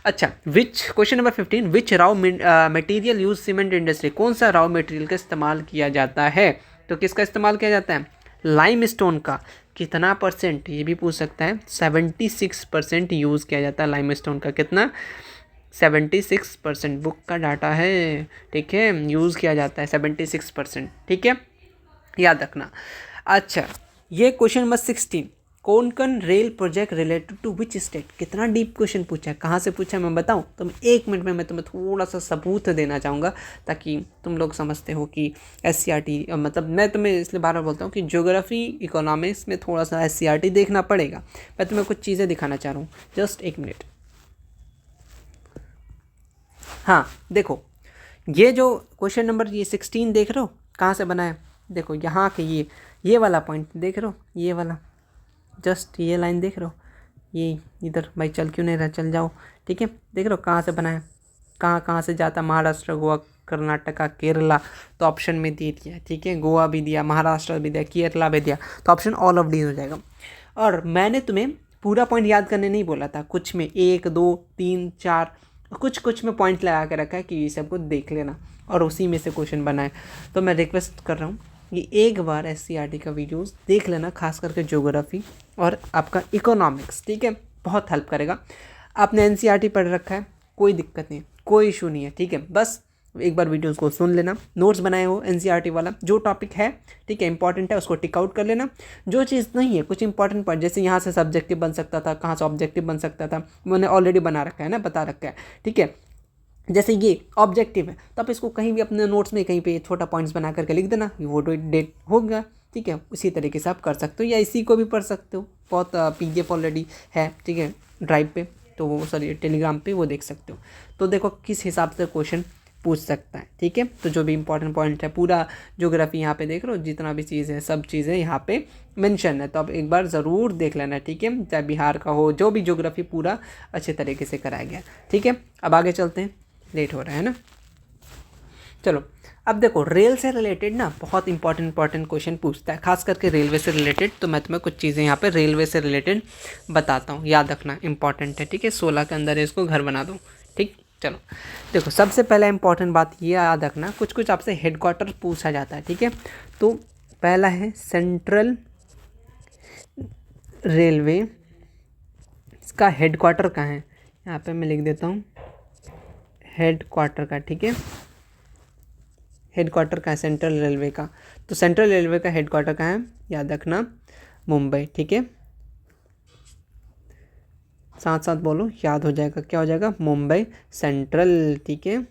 अच्छा विच, question number 15, which raw material use cement industry, कौन सा राव मटेरियल का इस्तेमाल किया जाता है, तो किसका इस्तेमाल किया जाता है, लाइम स्टोन का, कितना परसेंट, ये भी पूछ सकता है, 76% यूज़ किया जाता है लाइम स्टोन का, कितना, 76%, बुक का डाटा है, ठीक है, यूज़ किया जाता है 76%, ठीक है, याद रखना। अच्छा ये question number 16, Konkan rail project related to which state, कितना डीप क्वेश्चन पूछा है, कहाँ से पूछा है मैं बताऊँ, तो मैं 1 मिनट में मैं तुम्हें थोड़ा सा सबूत देना चाहूँगा ताकि तुम लोग समझते हो कि SCRT, मतलब मैं तुम्हें इसलिए बार बार बोलता हूँ कि ज्योग्राफी इकोनॉमिक्स में थोड़ा सा SCRT देखना पड़ेगा। मैं तुम्हें कुछ चीज़ें दिखाना चाह रहा हूँ, जस्ट 1 मिनट। हाँ देखो, ये जो क्वेश्चन नंबर ये 16 देख रहे हो कहाँ से बना है, देखो यहाँ के ये वाला पॉइंट देख रहे हो, ये वाला जस्ट ये लाइन देख रहे हो, ये इधर, भाई चल क्यों नहीं रहा, चल जाओ, ठीक है, देख रहे हो कहाँ से बना है, कहाँ से जाता, महाराष्ट्र, गोवा, कर्नाटका, केरला, तो ऑप्शन में दे दिया, ठीक है, गोवा भी दिया, महाराष्ट्र भी दिया, केरला भी दिया, तो ऑप्शन ऑल ऑफ डी हो जाएगा। और मैंने तुम्हें पूरा पॉइंट याद करने नहीं बोला था, कुछ में 1 2 3 4 कुछ में पॉइंट लगा के रखा है कि ये सबको देख लेना और उसी में से क्वेश्चन बनाए। तो मैं रिक्वेस्ट कर रहा हूँ कि एक बार SCRT का वीडियोस देख लेना, खास करके ज्योग्राफी और आपका इकोनॉमिक्स, ठीक है, बहुत हेल्प करेगा। आपने NCERT पढ़ रखा है, कोई दिक्कत नहीं, कोई इशू नहीं है, ठीक है, बस एक बार वीडियोस को सुन लेना, नोट्स बनाए हो NCERT वाला, जो टॉपिक है, ठीक है, इंपॉर्टेंट है उसको टिक आउट कर लेना, जो चीज़ नहीं है, कुछ इंपॉर्टेंट पॉइंट, जैसे यहाँ से सब्जेक्टिव बन सकता था, कहाँ से ऑब्जेक्टिव बन सकता था, मैंने ऑलरेडी बना रखा है ना, बता रखा है, ठीक है, जैसे ये ऑब्जेक्टिव है तो आप इसको कहीं भी अपने नोट्स में कहीं पे छोटा पॉइंट्स बना करके लिख देना, वो डेट होगा, ठीक है, उसी तरीके से आप कर सकते हो, या इसी को भी पढ़ सकते हो, बहुत PDF ऑलरेडी है, ठीक है, ड्राइव पे, तो वो सॉरी टेलीग्राम पे वो देख सकते हो। तो देखो किस हिसाब से क्वेश्चन पूछ सकता है, ठीक है, तो जो भी इंपॉर्टेंट पॉइंट है, पूरा ज्योग्राफी यहाँ पे देख रहे हो, जितना भी चीज़ है सब चीज़ें यहाँ पे मेंशन है, तो आप एक बार ज़रूर देख लेना, ठीक है, चाहे बिहार का हो, जो भी ज्योग्राफी पूरा अच्छे तरीके से कराया गया, ठीक है। अब आगे चलते हैं, लेट हो रहा है ना। चलो अब देखो, रेल से रिलेटेड ना बहुत इंपॉर्टेंट क्वेश्चन पूछता है, खास करके रेलवे से रिलेटेड, तो मैं तुम्हें कुछ चीज़ें यहाँ पे रेलवे से रिलेटेड बताता हूँ, याद रखना इंपॉर्टेंट है, ठीक है, 16 के अंदर इसको घर बना दो, ठीक। चलो देखो, सबसे पहला इंपॉर्टेंट बात ये याद रखना, कुछ आपसे हेडक्वार्टर पूछा जाता है, ठीक है, तो पहला है सेंट्रल रेलवे, इसका हेडक्वार्टर कहाँ है, यहाँ पे मैं लिख देता हूँ हेडक्वार्टर का, ठीक है, हेडक्वार्टर का है सेंट्रल रेलवे का, तो सेंट्रल रेलवे का हेडक्वार्टर कहाँ है, याद रखना मुंबई, ठीक है, साथ साथ बोलो, याद हो जाएगा। क्या हो जाएगा? मुंबई सेंट्रल। ठीक है।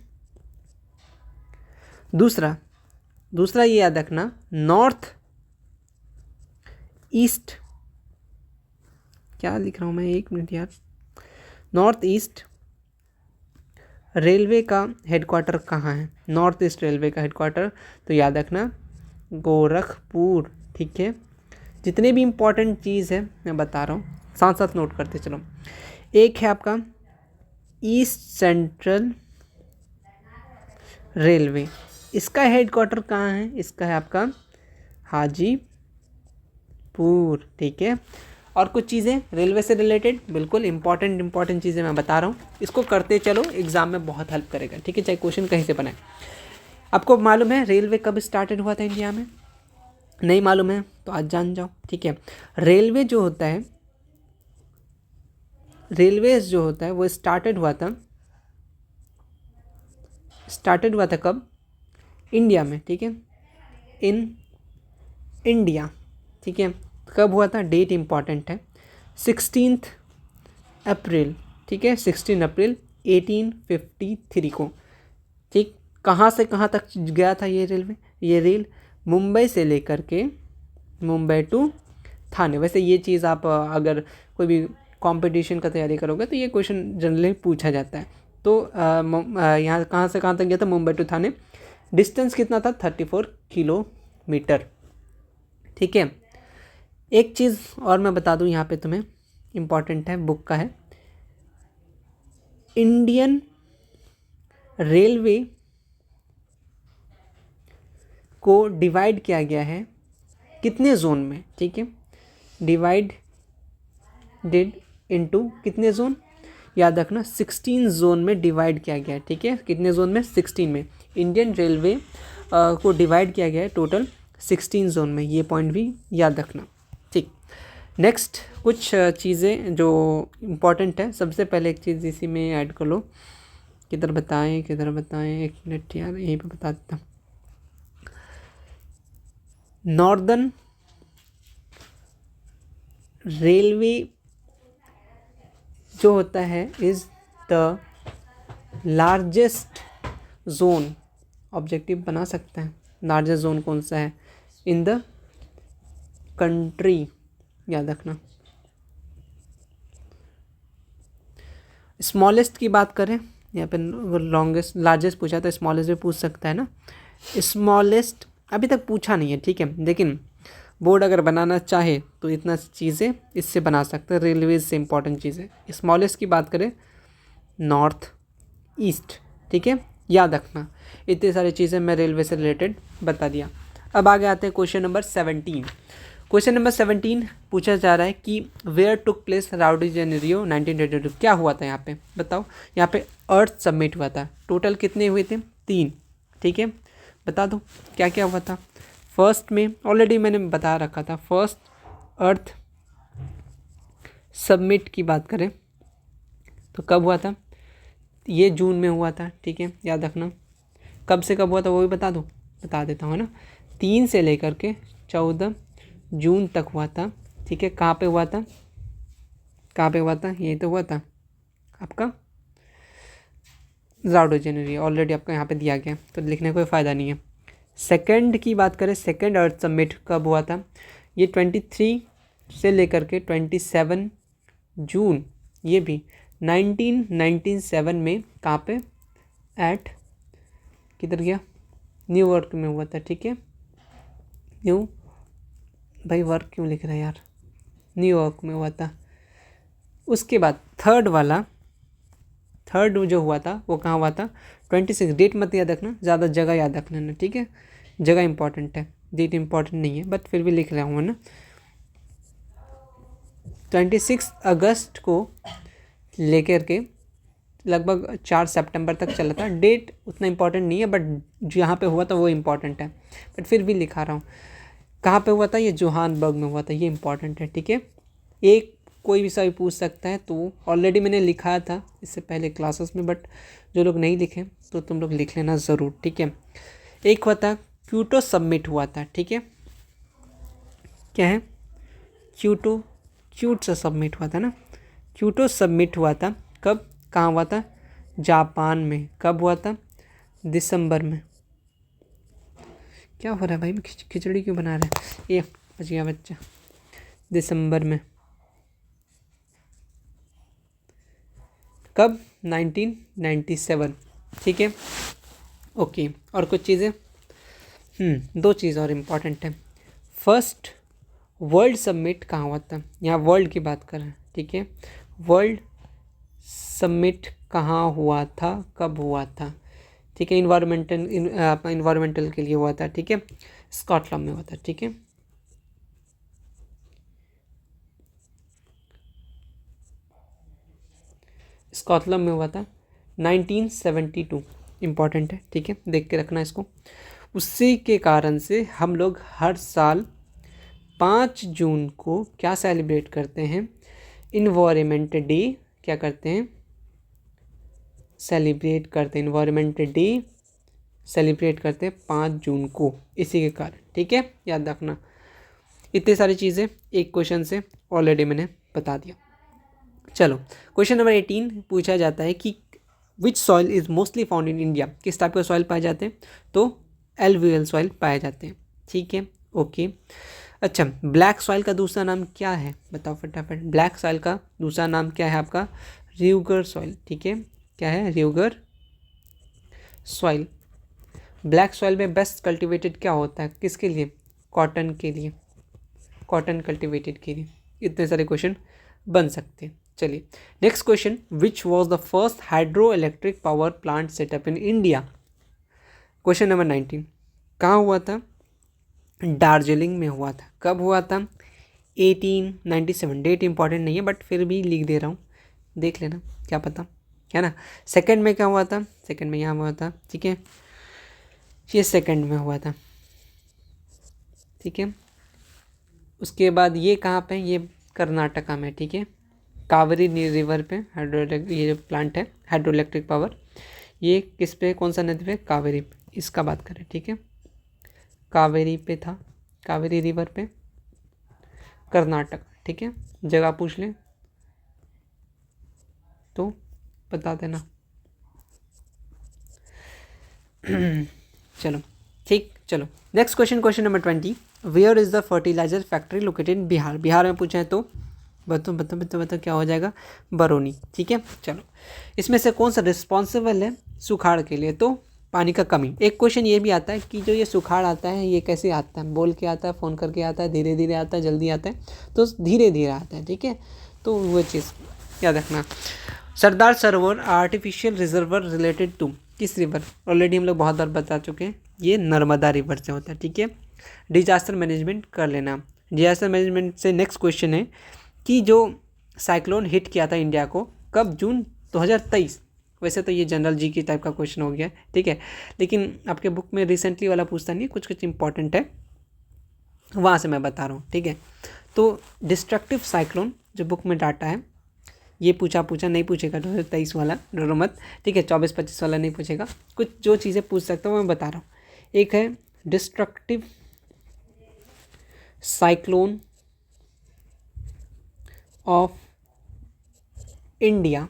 दूसरा ये याद रखना, नॉर्थ ईस्ट, क्या लिख रहा हूँ मैं, एक मिनट यार, नॉर्थ ईस्ट रेलवे का हेडक्वार्टर कहाँ है? नॉर्थ ईस्ट रेलवे का हेडक्वार्टर तो याद रखना गोरखपुर। ठीक है। जितने भी इम्पोर्टेंट चीज़ है मैं बता रहा हूँ, साथ साथ नोट करते चलो। एक है आपका ईस्ट सेंट्रल रेलवे, इसका हेडक्वार्टर कहाँ है? इसका है आपका हाजीपुर। ठीक है। और कुछ चीज़ें रेलवे से रिलेटेड बिल्कुल इंपॉर्टेंट चीज़ें मैं बता रहा हूँ, इसको करते चलो, एग्जाम में बहुत हेल्प करेगा। ठीक है, चाहे क्वेश्चन कहीं से बनाए। आपको मालूम है रेलवे कब स्टार्टेड हुआ था इंडिया में? नहीं मालूम है तो आज जान जाओ। ठीक है। रेलवेज जो होता है वो स्टार्टेड हुआ था कब? इंडिया में। ठीक है, इन इंडिया। ठीक है, कब हुआ था? डेट इंपॉर्टेंट है, 16 अप्रैल। ठीक है, 16 अप्रैल 1853 को। ठीक, कहाँ से कहाँ तक गया था ये रेल? मुंबई से लेकर के मुंबई टू थाने। वैसे ये चीज़ आप अगर कोई भी कंपटीशन का तैयारी करोगे तो ये क्वेश्चन जनरली पूछा जाता है। तो यहाँ कहाँ से कहाँ तक गया था? Mumbai to Thane. डिस्टेंस कितना था? 34 किलोमीटर। ठीक है। एक चीज़ और मैं बता दूँ यहाँ पे तुम्हें, इम्पॉर्टेंट है, बुक का है। इंडियन रेलवे को डिवाइड किया गया है कितने जोन में? ठीक है, डिवाइडेड इनटू कितने जोन? याद रखना 16 जोन में डिवाइड किया गया है। ठीक है, कितने जोन में? 16 में। इंडियन रेलवे को डिवाइड किया गया है टोटल 16 जोन में, ये पॉइंट भी याद रखना। ठीक, नेक्स्ट कुछ चीज़ें जो इम्पोर्टेंट है। सबसे पहले एक चीज़ इसी में ऐड कर लो, किधर बताएं, एक मिनट यार, यहीं पे बता देता हूँ। नॉर्दर्न रेलवे जो होता है is the largest zone. Objective बना सकते हैं, लार्जेस्ट जोन कौन सा है इन द कंट्री, याद रखना। स्मॉलेस्ट की बात करें, यहाँ पे लॉन्गेस्ट लार्जेस्ट पूछा तो स्मॉलेस्ट भी पूछ सकता है ना। स्मॉलेस्ट अभी तक पूछा नहीं है। ठीक है, लेकिन बोर्ड अगर बनाना चाहे तो इतना चीज़ें इससे बना सकते हैं, रेलवेज से इंपॉर्टेंट चीज़ें। स्मॉलेस्ट की बात करें नॉर्थ ईस्ट। ठीक है, याद रखना। इतनी सारी चीज़ें मैं रेलवे से रिलेटेड बता दिया। अब आगे आते हैं क्वेश्चन नंबर 17। क्वेश्चन नंबर 17 पूछा जा रहा है कि where took place Rio de Janeiro 1922। क्या हुआ था यहाँ पे? बताओ। यहाँ पे अर्थ सबमिट हुआ था। टोटल कितने हुए थे? 3। ठीक है, बता दो क्या क्या हुआ था। फर्स्ट में ऑलरेडी मैंने बता रखा था, फर्स्ट अर्थ सबमिट की बात करें तो कब हुआ था? ये जून में हुआ था। ठीक है, याद रखना। कब से कब हुआ था वो भी बता देता हूँ ना। 3 से लेकर के 14 जून तक हुआ था। ठीक है, कहाँ पे हुआ था? ये तो हुआ था आपका राउडो जनवरी, ऑलरेडी आपका यहाँ पे दिया गया, तो लिखने का कोई फ़ायदा नहीं है। सेकंड की बात करें, सेकंड अर्थ सबमिट कब हुआ था? ये 23 से लेकर के 27 जून, ये भी 1997 में कहाँ पे? किधर गया? न्यूयॉर्क में हुआ था। ठीक है, भाई वर्क क्यों लिख रहा है यार, न्यूयॉर्क में हुआ था। उसके बाद थर्ड जो हुआ था वो कहाँ हुआ था? 26। डेट मत याद रखना, ज़्यादा जगह याद रखना ना। ठीक है, जगह इंपॉर्टेंट है, डेट इंपॉर्टेंट नहीं है, बट फिर भी लिख रहा हूँ ना। 26 अगस्त को लेकर के लगभग 4 सितंबर तक चला था। डेट उतना इम्पोर्टेंट नहीं है, बट जहाँ पे हुआ था वो इम्पोर्टेंट है, बट फिर भी लिखा रहा हूँ। कहाँ पे हुआ था? ये जोहान्सबर्ग में हुआ था, ये इम्पोर्टेंट है। ठीक है, एक कोई भी सभी पूछ सकता है, तो ऑलरेडी मैंने लिखा था इससे पहले क्लासेस में, बट जो लोग नहीं लिखे तो तुम लोग लिख लेना ज़रूर। ठीक है, एक हुआ था क्योटो सबमिट हुआ था। ठीक है, क्या है? क्यूट से सबमिट हुआ था ना, क्योटो सबमिट हुआ था कब, कहाँ हुआ था? जापान में। कब हुआ था? दिसंबर में। क्या हो रहा है भाई, खिचड़ी क्यों बना रहा है? ये बच गया बच्चा। दिसंबर में। कब? 1997। ठीक है, ओके। और कुछ चीज़ें, दो चीज़ और इम्पॉर्टेंट है। फर्स्ट, वर्ल्ड समिट कहाँ हुआ था? यहाँ वर्ल्ड की बात कर रहे हैं, ठीक है। वर्ल्ड समिट कहाँ हुआ था, कब हुआ था? ठीक है, इन्वायरमेंटल के लिए हुआ था, ठीक है। स्कॉटलैंड में हुआ था, ठीक है। स्कॉटलैंड में हुआ था 1972। इम्पॉर्टेंट है, ठीक है, देख के रखना इसको। उसी के कारण से हम लोग हर साल 5 जून को क्या सेलिब्रेट करते हैं? Environment day. क्या करते हैं? सेलिब्रेट करते हैं इन्वायरमेंट डे, सेलिब्रेट करते हैं 5 जून को, इसी के कारण, ठीक है, याद रखना। इतनी सारी चीज़ें एक क्वेश्चन से ऑलरेडी मैंने बता दिया। चलो, क्वेश्चन नंबर 18 पूछा जाता है कि विच soil is mostly found in India. किस टाइप के सॉइल पाए जाते हैं? तो एलुवियल सॉइल पाए जाते हैं, ठीक है, ओके। अच्छा, ब्लैक सॉइल का दूसरा नाम क्या है? बताओ फटाफट। ब्लैक सॉइल का दूसरा नाम क्या है आपका? र्यूगर सॉइल, ठीक है। क्या है? र्यूगर सॉइल। ब्लैक सॉइल में बेस्ट कल्टिवेटेड क्या होता है? किसके लिए? कॉटन के लिए, कॉटन कल्टिवेटेड के लिए। इतने सारे क्वेश्चन बन सकते हैं। चलिए, next question, which was the first hydro electric power plant setup in India? Question number 19, कहाँ हुआ था? दार्जिलिंग में हुआ था। कब हुआ था? 1897। डेट इंपॉर्टेंट नहीं है बट फिर भी लिख दे रहा हूँ, देख लेना, क्या पता, है ना। सेकंड में क्या हुआ था? सेकंड में यहाँ हुआ था, ठीक है, ये सेकंड में हुआ था, ठीक है। उसके बाद ये कहाँ पे? ये कर्नाटका में, ठीक है। कावेरी रिवर पे ये जो प्लांट है हाइड्रो इलेक्ट्रिक पावर, ये किस पे, कौन सा नदी पे? कावेरी पे, इसका बात करें, ठीक है। कावेरी पे था, कावेरी रिवर पे, कर्नाटक, ठीक है। जगह पूछ लें तो बता देना। चलो, ठीक, चलो next question, question number 20, where is the fertiliser factory located in Bihar? Bihar में पूछा है तो बताओ बताओ बताओ बताओ, क्या हो जाएगा? बरौनी, ठीक है। चलो, इसमें से कौन सा रिस्पॉन्सिबल है सुखाड़ के लिए? तो पानी का कमी। एक क्वेश्चन ये भी आता है कि जो ये सुखाड़ आता है ये कैसे आता है? बोल के आता है, फ़ोन करके आता है, धीरे धीरे आता है, जल्दी आता है? तो धीरे धीरे आता है, ठीक है। तो वो चीज़ याद रखना। Sardar Sarovar artificial reservoir related to किस रिवर? ऑलरेडी हम लोग बहुत बार बता चुके हैं, ये नर्मदा रिवर से होता है, ठीक है। डिजास्टर मैनेजमेंट कर लेना। डिजास्टर मैनेजमेंट से नेक्स्ट क्वेश्चन है कि जो साइक्लोन हिट किया था इंडिया को कब? जून 2023। वैसे तो ये जनरल जी की टाइप का क्वेश्चन हो गया, ठीक है, लेकिन आपके बुक में रिसेंटली वाला पूछता नहीं है, कुछ कुछ इंपॉर्टेंट है, वहाँ से मैं बता रहा हूँ, ठीक है। तो डिस्ट्रक्टिव साइक्लोन जो बुक में डाटा है, ये पूछा नहीं पूछेगा 2023 वाला, डरो मत, ठीक है। 24-25 वाला नहीं पूछेगा, कुछ जो चीज़ें पूछ सकता हूँ मैं बता रहा हूँ। एक है डिस्ट्रक्टिव साइक्लोन ऑफ इंडिया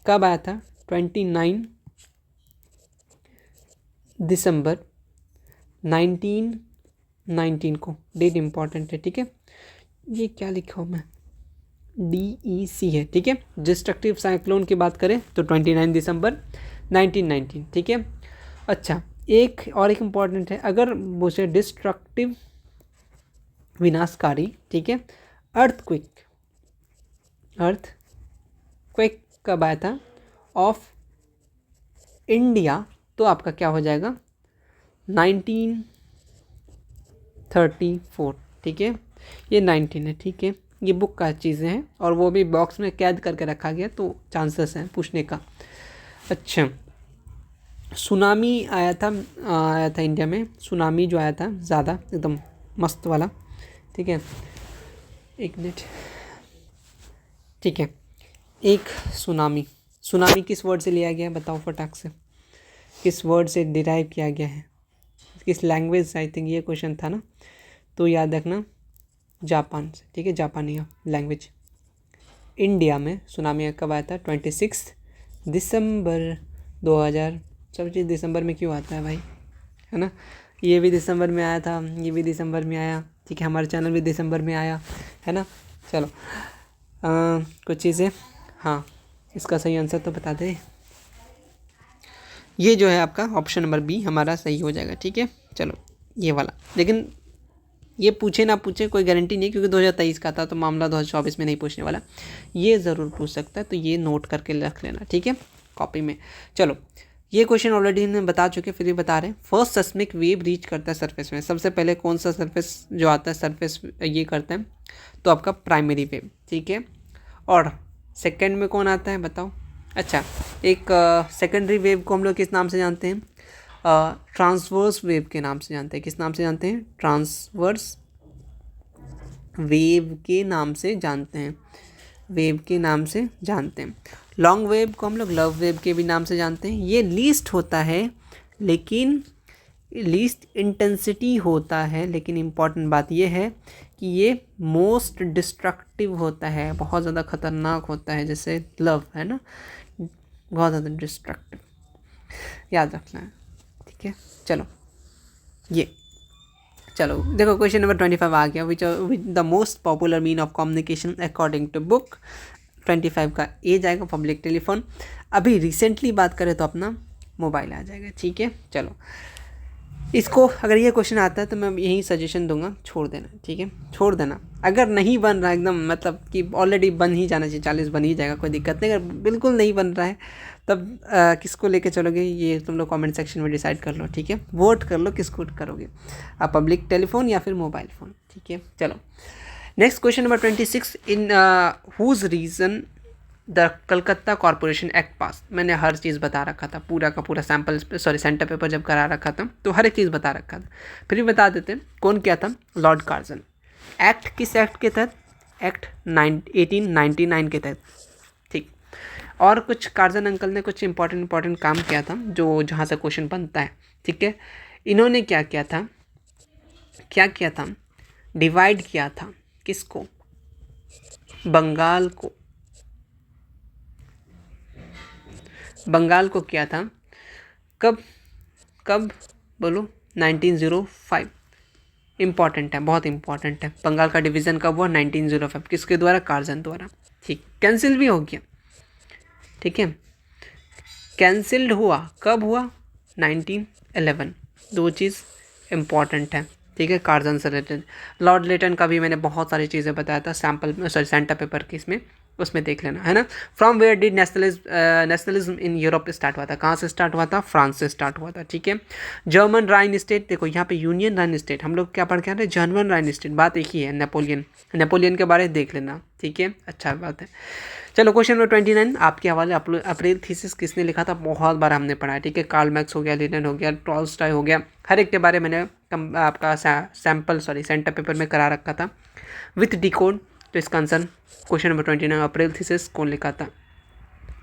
कब आया था? 29 दिसंबर 1919 को। डेट इंपॉर्टेंट है, ठीक है। ये क्या लिखा हूँ मैं? DEC है, ठीक है। डिस्ट्रक्टिव साइक्लोन की बात करें तो 29 दिसंबर 1919, ठीक है। अच्छा, एक और एक इम्पॉर्टेंट है, अगर मुझे डिस्ट्रक्टिव विनाशकारी, ठीक है, अर्थक्वेक कब आया था ऑफ इंडिया? तो आपका क्या हो जाएगा? 1934, ठीक है। ये 19 है, ठीक है। ये बुक का चीज़ें हैं और वो भी बॉक्स में कैद करके रखा गया, तो चांसेस हैं पूछने का। अच्छा, सुनामी आया था इंडिया में, सुनामी जो आया था ज़्यादा एकदम मस्त वाला, ठीक है। एक मिनट, ठीक है। एक सुनामी किस वर्ड से लिया गया है? बताओ फटाक से, किस वर्ड से डिराइव किया गया है? किस लैंग्वेज? आई थिंक ये क्वेश्चन था ना, तो याद रखना, जापान से, ठीक है, जापानी लैंग्वेज। इंडिया में सुनामी कब आया था? 26 दिसंबर 2000। सब चीज़ दिसंबर में क्यों आता है भाई, है ना? ये भी दिसंबर में आया था, ये भी दिसंबर में आया, ठीक है। हमारा चैनल भी दिसंबर में आया, है ना। चलो कुछ चीज़ें, हाँ इसका सही आंसर तो बता दे। ये जो है आपका ऑप्शन नंबर बी हमारा सही हो जाएगा, ठीक है। चलो ये वाला, लेकिन ये पूछे ना पूछे कोई गारंटी नहीं, क्योंकि 2023 का था तो मामला 2024 में नहीं पूछने वाला। ये ज़रूर पूछ सकता है, तो ये नोट करके रख लेना, ठीक है, कॉपी में। चलो ये क्वेश्चन ऑलरेडी हमने बता चुके, फिर भी बता रहे हैं। फर्स्ट सेस्मिक वेव रीच करता है सरफेस में, सबसे पहले कौन सा सरफेस जो आता है सरफेस ये करता है? तो आपका प्राइमरी वेव, ठीक है। और सेकेंड में कौन आता है बताओ? अच्छा, एक सेकेंडरी वेव को हम लोग किस नाम से जानते हैं? ट्रांसवर्स वेव के नाम से जानते हैं। किस नाम से जानते हैं? ट्रांसवर्स वेव के नाम से जानते हैं, वेव के नाम से जानते हैं। लॉन्ग वेव को हम लोग लव वेव के भी नाम से जानते हैं। ये लीस्ट होता है, लेकिन लीस्ट इंटेंसिटी होता है, लेकिन इम्पॉर्टेंट बात ये है कि ये मोस्ट डिस्ट्रक्टिव होता है, बहुत ज़्यादा खतरनाक होता है, जैसे लव है ना, बहुत ज़्यादा डिस्ट्रक्टिव, याद रखना है, ठीक है। चलो ये, चलो देखो क्वेश्चन नंबर 25 आ गया। Which the most popular mean of communication according to book. 25 का ए जाएगा पब्लिक टेलीफोन। अभी रिसेंटली बात करें तो अपना मोबाइल आ जाएगा, ठीक है। चलो इसको अगर ये क्वेश्चन आता है तो मैं यही सजेशन दूंगा, छोड़ देना, ठीक है, छोड़ देना। अगर नहीं बन रहा एकदम, मतलब कि ऑलरेडी बन ही जाना चाहिए, 40 बन ही जाएगा, कोई दिक्कत नहीं। अगर बिल्कुल नहीं बन रहा है तब किसको लेके चलोगे ये तुम लोग कमेंट सेक्शन में डिसाइड कर लो, ठीक है। वोट कर लो किसको करोगे, आप पब्लिक टेलीफोन या फिर मोबाइल फ़ोन, ठीक है। चलो next question number 26। In whose reign the Calcutta corporation act pass. मैंने हर चीज़ बता रखा था, पूरा का पूरा सेंटर पेपर जब करा रखा था तो हर एक चीज़ बता रखा था, फिर भी बता देते हैं। कौन क्या था? Lord Curzon. एक्ट किस एक्ट के तहत? एक्ट 1899 के तहत, ठीक। और कुछ कार्जन अंकल ने कुछ इंपॉर्टेंट काम किया था, जो जहाँ से क्वेश्चन बनता है, ठीक है। इन्होंने क्या किया था? डिवाइड किया था किसको? बंगाल को। बंगाल को किया था कब बोलो? 1905। इम्पॉर्टेंट है, बहुत इम्पॉर्टेंट है। बंगाल का डिवीज़न कब हुआ? 1905। किसके द्वारा? कार्जन द्वारा, ठीक। कैंसिल भी हो गया, ठीक है। कैंसिल्ड हुआ कब हुआ? 1911। दो चीज़ इम्पॉर्टेंट है, ठीक है, कार्जन से रिलेटेड। लॉर्ड लेटन का भी मैंने बहुत सारी चीज़ें बताया था सेंटर पेपर की, इसमें उसमें देख लेना, है ना। From where did nationalism in Europe start हुआ था? कहाँ से स्टार्ट हुआ था? फ्रांस से स्टार्ट हुआ था, ठीक है। जर्मन राइन स्टेट, देखो यहाँ पे यूनियन राइन स्टेट, हम लोग क्या पढ़ के आ रहे हैं? जर्मन राइन स्टेट, बात एक ही है। नेपोलियन के बारे में देख लेना, ठीक है, अच्छा बात है। चलो क्वेश्चन नंबर 29 आपके हवाले अप्रैल थीसिस किसने लिखा था? बहुत बार हमने पढ़ा है, ठीक है। कार्ल मैक्स हो गया, लेनिन हो गया, टॉल्स्टॉय हो गया, हर एक के बारे में मैंने आपका सेंटर पेपर में करा रखा था विथ डिकोड। तो इसका answer question number 29 April thesis कौन लिखा था?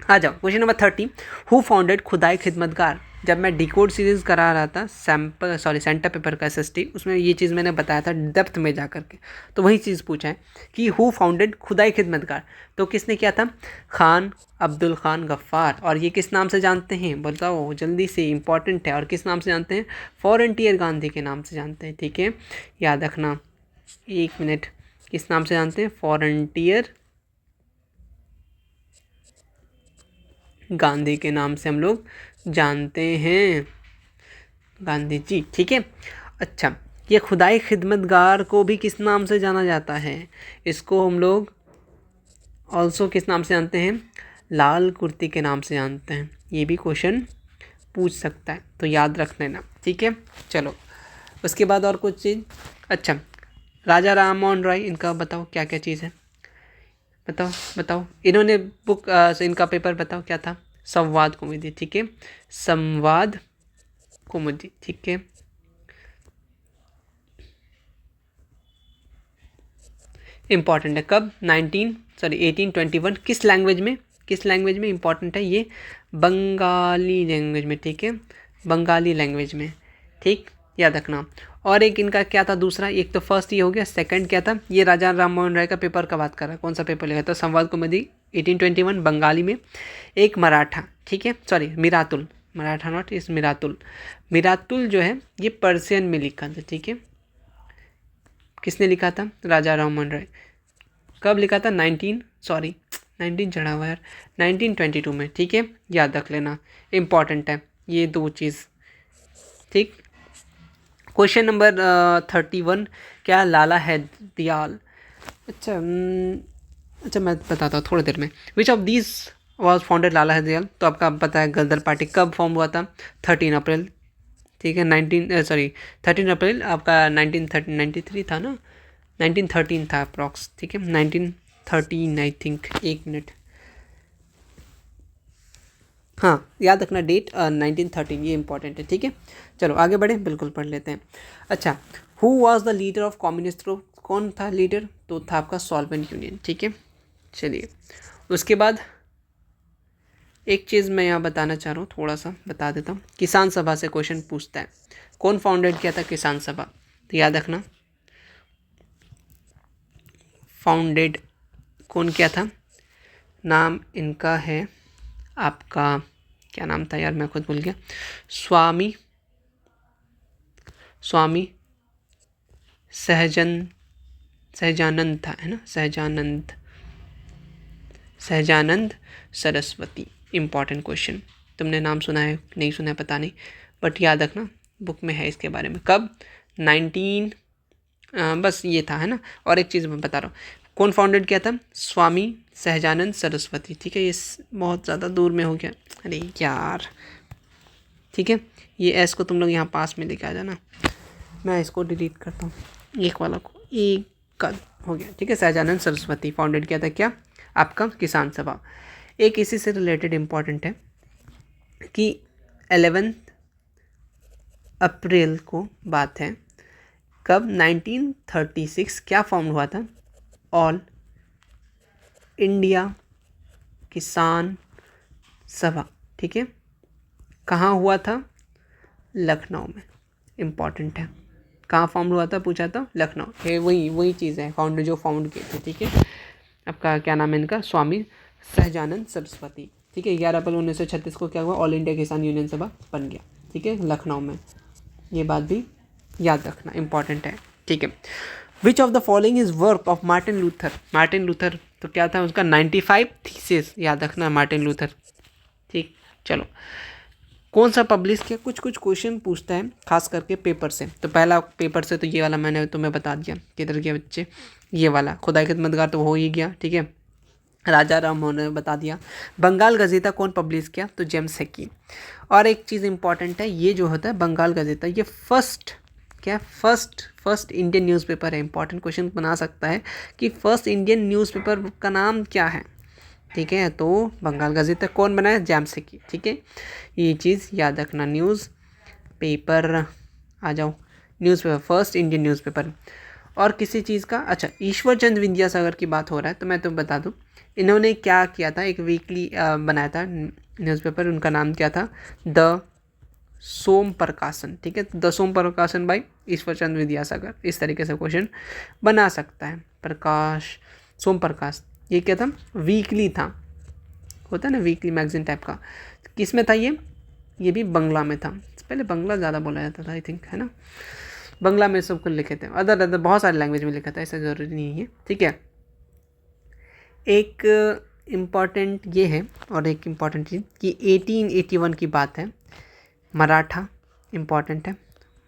आ जाओ क्वेश्चन नंबर 30। हु फाउंडेड खुदाई खिदमतगार। जब मैं डिकोड सीरीज़ करा रहा था सेंटर पेपर का SST, उसमें ये चीज़ मैंने बताया था डेप्थ में जा करके, तो वही चीज़ पूछा है कि हु फाउंडेड खुदाई खिदमतगार, तो किसने किया था? खान अब्दुल खान गफ्फार। और ये किस नाम से जानते हैं बताओ जल्दी से, इंपॉर्टेंट है। और किस नाम से जानते हैं? फॉरेंटियर गांधी के नाम से जानते हैं, ठीक है, याद रखना। एक मिनट, किस नाम से जानते हैं? फॉरेंटियर गांधी के नाम से हम लोग जानते हैं, गांधी जी, ठीक है। अच्छा, ये खुदाई खिदमतगार को भी किस नाम से जाना जाता है? इसको हम लोग ऑल्सो किस नाम से जानते हैं? लाल कुर्ती के नाम से जानते हैं। ये भी क्वेश्चन पूछ सकता है, तो याद रख लेना, ठीक है। चलो उसके बाद और कुछ चीज़। अच्छा, राजा राम मोहन राय, इनका बताओ क्या क्या चीज़ है? बताओ इन्होंने बुक इनका पेपर बताओ क्या था? संवाद कौमुदी, ठीक है, संवाद कौमुदी, ठीक है। इम्पॉर्टेंट है। कब? 1821। किस लैंग्वेज में इम्पॉर्टेंट है ये? बंगाली लैंग्वेज में, ठीक है, बंगाली लैंग्वेज में, ठीक, याद रखना। और एक इनका क्या था दूसरा, एक तो फर्स्ट ये हो गया, सेकंड क्या था, ये राजा राम मोहन राय का पेपर का बात कर रहा है, कौन सा पेपर लिखा था, संवाद कौमुदी 1821 बंगाली में, एक मराठा, ठीक है, सॉरी मिरातुल, मराठा नॉट इस मिरातुल, मिरातुल जो है ये पर्शियन में लिखा था, ठीक है, किसने लिखा था, राजा राम मोहन राय, कब लिखा था, 19 चढ़ा हुआ यार, 1922 में, ठीक है, याद रख लेना, इंपॉर्टेंट है ये दो चीज़, ठीक। क्वेश्चन नंबर 31, क्या लाला है दयाल, अच्छा अच्छा मैं बताता हूँ थोड़ी देर में, which of these was founded Lala है दयाल, तो आपका पता है गदर पार्टी कब फॉर्म हुआ था, 13 अप्रैल, ठीक है, 13 अप्रैल आपका 1993 था ना, 1913 था अप्रॉक्स, ठीक है, 1913 आई थिंक, एक मिनट, हाँ याद रखना डेट, 1913, ये इंपॉर्टेंट है, ठीक है। चलो आगे बढ़े, बिल्कुल पढ़ लेते हैं। अच्छा, who was the leader of communist group, कौन था लीडर, तो था आपका सॉल्वेंट यूनियन, ठीक है। चलिए उसके बाद एक चीज़ मैं यहाँ बताना चाह रहा हूँ, थोड़ा सा बता देता हूँ, किसान सभा से क्वेश्चन पूछता है, कौन फाउंडेड किया था किसान सभा, तो याद रखना फाउंडेड कौन किया था, नाम इनका है आपका, क्या नाम था यार मैं खुद भूल गया, स्वामी सहजानंद था, है ना, सहजानंद सरस्वती। इंपॉर्टेंट क्वेश्चन, तुमने नाम सुना है नहीं सुना है पता नहीं, बट याद रखना बुक में है इसके बारे में, कब 19 बस ये था, है ना। और एक चीज़ मैं बता रहा हूँ, कौन फाउंडेड किया था, स्वामी सहजानंद सरस्वती, ठीक है, ये बहुत ज़्यादा दूर में हो गया, अरे यार, ठीक है, ये एस को तुम लोग यहाँ पास में लेके आ जाना, मैं इसको डिलीट करता हूँ, एक वाला को, एक का हो गया, ठीक है, सहजानंद सरस्वती फाउंडेड किया था क्या, आपका किसान सभा। एक इसी से रिलेटेड इम्पॉर्टेंट है कि 11 अप्रैल को बात है, कब 1936 क्या फॉर्म हुआ था, ऑल इंडिया किसान सभा, ठीक है, कहाँ हुआ था, लखनऊ में, इम्पॉर्टेंट है, कहाँ फाउंड हुआ था पूछा था, लखनऊ, ये वही चीज़ है, फाउंड जो फाउंड किए थे, ठीक है, आपका क्या नाम है इनका, स्वामी सहजानंद सरस्वती, ठीक है। 11 अप्रैल 1936 को क्या हुआ, ऑल इंडिया किसान यूनियन सभा बन गया, ठीक है, लखनऊ में, ये बात भी याद रखना इंपॉर्टेंट है, ठीक है। Which of the following is work of Martin Luther, तो क्या था उसका 95 थीसिस, याद रखना मार्टिन लूथर, ठीक। चलो कौन सा पब्लिश किया, कुछ क्वेश्चन पूछता है खास करके पेपर से, तो पहला पेपर से तो ये वाला मैंने तुम्हें बता दिया, किधर गया बच्चे, ये वाला खुदाई खिदमतगार तो हो ही गया, ठीक है, राजा राम मोहन ने बता दिया। बंगाल गज़ेता कौन पब्लिश किया, तो जेम्स हेकी। और एक चीज़ इंपॉर्टेंट है, ये जो होता है बंगाल गज़ेता, ये फर्स्ट इंडियन न्यूज़पेपर है, इंपॉर्टेंट क्वेश्चन बना सकता है कि फर्स्ट इंडियन न्यूज़पेपर का नाम क्या है, ठीक है, तो बंगाल गज़ेता कौन बनाया, जेम्स हेकी, ठीक है, ये चीज़ याद रखना, न्यूज़ पेपर आ जाओ, न्यूज़पेपर फर्स्ट इंडियन न्यूज़पेपर। और किसी चीज़ का, अच्छा ईश्वर चंद्र विद्यासागर की बात हो रहा है तो मैं तुम्हें बता दूं, इन्होंने क्या किया था, एक वीकली बनाया था न्यूज़पेपर, उनका नाम क्या था, द सोम प्रकाशन, ठीक है, द सोम प्रकाशन बाई ईश्वर चंद्र विद्यासागर, इस तरीके से क्वेश्चन बना सकता है। प्रकाश, सोम प्रकाश, ये क्या था, वीकली था, होता है ना वीकली मैगजीन टाइप का, किस में था ये भी बंगला में था, पहले बंगला ज़्यादा बोला जाता था आई थिंक, है ना, बंगला में सब कुछ लिखे थे, अदर बहुत सारे लैंग्वेज में लिखा था, ऐसा ज़रूरी नहीं है, ठीक है। एक इम्पॉर्टेंट ये है, और एक इम्पॉर्टेंट चीज़ कि 1881 की बात है, मराठा इम्पॉर्टेंट है,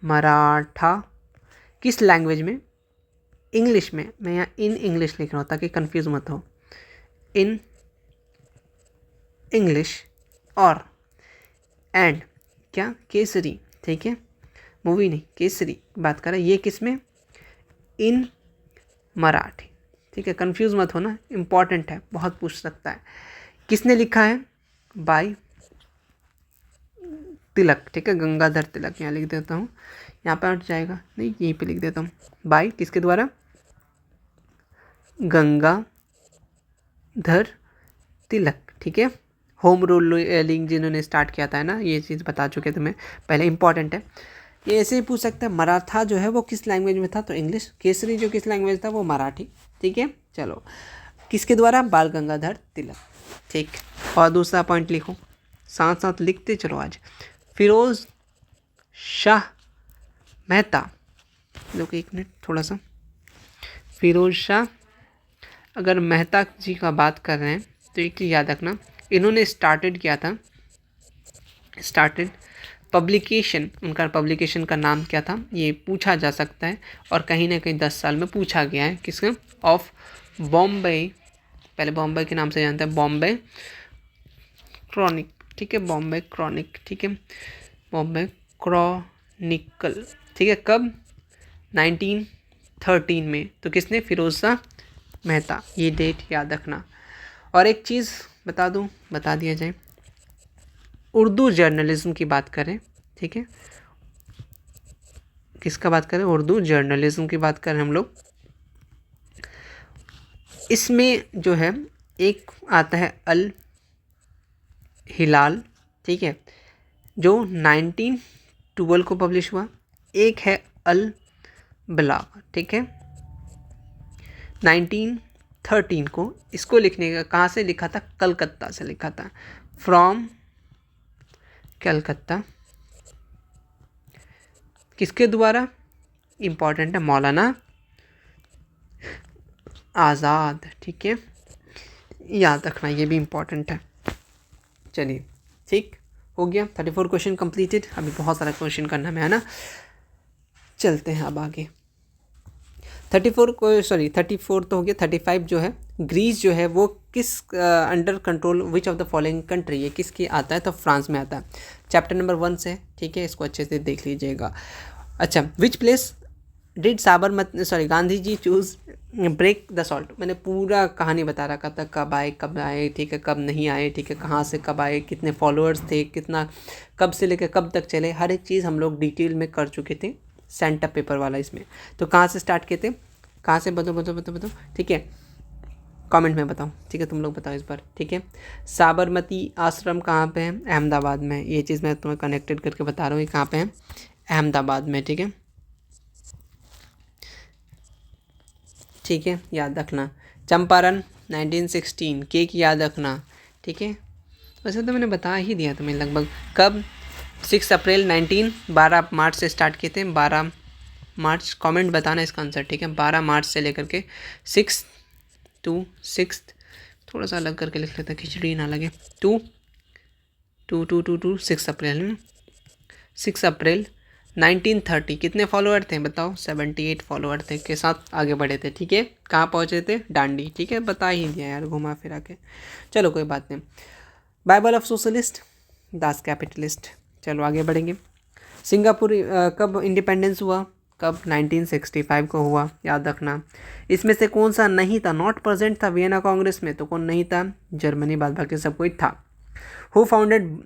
मराठा किस लैंग्वेज में, इंग्लिश में, मैं यहाँ इन इंग्लिश लिख रहा हूँ ताकि कंफ्यूज मत हो, इन इंग्लिश, और एंड क्या, केसरी, ठीक है, मूवी नहीं केसरी बात कर रहे, ये किस में, इन मराठी, ठीक है, कंफ्यूज मत होना, इंपॉर्टेंट है, बहुत पूछ सकता है। किसने लिखा है, बाय तिलक, ठीक है, गंगाधर तिलक, यहाँ लिख देता हूँ, यहाँ पर हट जाएगा नहीं, यहीं पे लिख देता हूँ, बाय किसके द्वारा, गंगाधर तिलक, ठीक है। होम रूलिंग जिन्होंने स्टार्ट किया था, है ना, ये चीज़ बता चुके थे मैं पहले, इंपॉर्टेंट है। ये ऐसे ही पूछ सकते हैं मराठा जो है वो किस लैंग्वेज में था, तो इंग्लिश। केसरी जो किस लैंग्वेज था, वो मराठी। ठीक है, चलो किसके द्वारा, बाल गंगाधर तिलक। ठीक, और दूसरा पॉइंट लिखो, साथ साथ लिखते चलो आज। फिरोज शाह मेहता, देखो एक मिनट थोड़ा सा, फिरोज शाह अगर मेहता जी का बात कर रहे हैं तो एक चीज़ याद रखना, इन्होंने स्टार्टेड किया था, स्टार्टेड पब्लिकेशन, उनका पब्लिकेशन का नाम क्या था ये पूछा जा सकता है, और कहीं ना कहीं 10 साल में पूछा गया है किसका, ऑफ बॉम्बे, पहले बॉम्बे के नाम से जानते हैं, बॉम्बे क्रॉनिक। ठीक है, बॉम्बे क्रॉनिक। ठीक है, बॉम्बे क्रॉनिकल। ठीक है, कब, 1913 में। तो किसने, फिरोज शाह मेहता, ये डेट याद रखना। और एक चीज़ बता दूं, बता दिया जाए, उर्दू जर्नलिज्म की बात करें, ठीक है, किसका बात करें, उर्दू जर्नलिज्म की बात करें हम लोग, इसमें जो है एक आता है अल हिलाल, ठीक है, जो 1912 को पब्लिश हुआ। एक है अल बलाग, ठीक है, 1913 को। इसको लिखने का कहाँ से लिखा था, कलकत्ता से लिखा था, फ्रॉम कलकत्ता। किसके द्वारा, इम्पॉर्टेंट है, मौलाना आज़ाद। ठीक है, याद रखना, ये भी इम्पॉर्टेंट है। चलिए ठीक हो गया, 34 क्वेश्चन कंप्लीटेड। अभी बहुत सारा क्वेश्चन करना है ना, चलते हैं अब आगे। 34 को, सॉरी 34 तो हो गया। 35 जो है, ग्रीस जो है वो किस under control which of the following country, ये किसकी आता है, तो फ्रांस में आता है। चैप्टर नंबर 1 से, ठीक है, इसको अच्छे से देख लीजिएगा। अच्छा, which place did Sabarmati, sorry Gandhi ji choose break the salt. मैंने पूरा कहानी बता रखा था, कब आए, ठीक है, कब नहीं आए, ठीक है, कहाँ से कब आए, कितने फॉलोअर्स थे, कितना, कब से लेकर कब तक चले, हर एक चीज़ हम लोग डिटेल में कर चुके थे, सेंटर पेपर वाला इसमें। तो कहाँ से स्टार्ट किए थे, कहाँ से, बताओ, ठीक है, कमेंट में बताओ, ठीक है, तुम लोग बताओ इस बार, ठीक है। साबरमती आश्रम कहाँ पे है, अहमदाबाद में। ये चीज़ मैं तुम्हें कनेक्टेड करके बता रहा हूँ, ये कहाँ पे है, अहमदाबाद में। ठीक है, ठीक है, याद रखना। चंपारण 1916, केक याद रखना, ठीक है। वैसे तो मैंने बता ही दिया तुम्हें लगभग। कब, 6 अप्रैल 12 मार्च से स्टार्ट किए थे, 12 मार्च। कमेंट बताना इसका आंसर, ठीक है, 12 मार्च से लेकर के 6 to 6, थोड़ा सा अलग करके लिख लेता, खिचड़ी ना लगे, 6 अप्रैल, 6 अप्रैल 1930। कितने फॉलोअर थे बताओ, 78 फॉलोअर थे, के साथ आगे बढ़े थे। ठीक है, कहाँ पहुँचे थे, डांडी। ठीक है, बता ही दिया यार, घुमा फिरा के, चलो कोई बात नहीं। Bible of socialist, Das capitalist. चलो आगे बढ़ेंगे। सिंगापुर कब इंडिपेंडेंस हुआ, कब, 1965 को हुआ, याद रखना। इसमें से कौन सा नहीं था, नॉट प्रेजेंट था वियना कांग्रेस में, तो कौन नहीं था, जर्मनी, बाद बाकी सब कोई था। हु फाउंडेड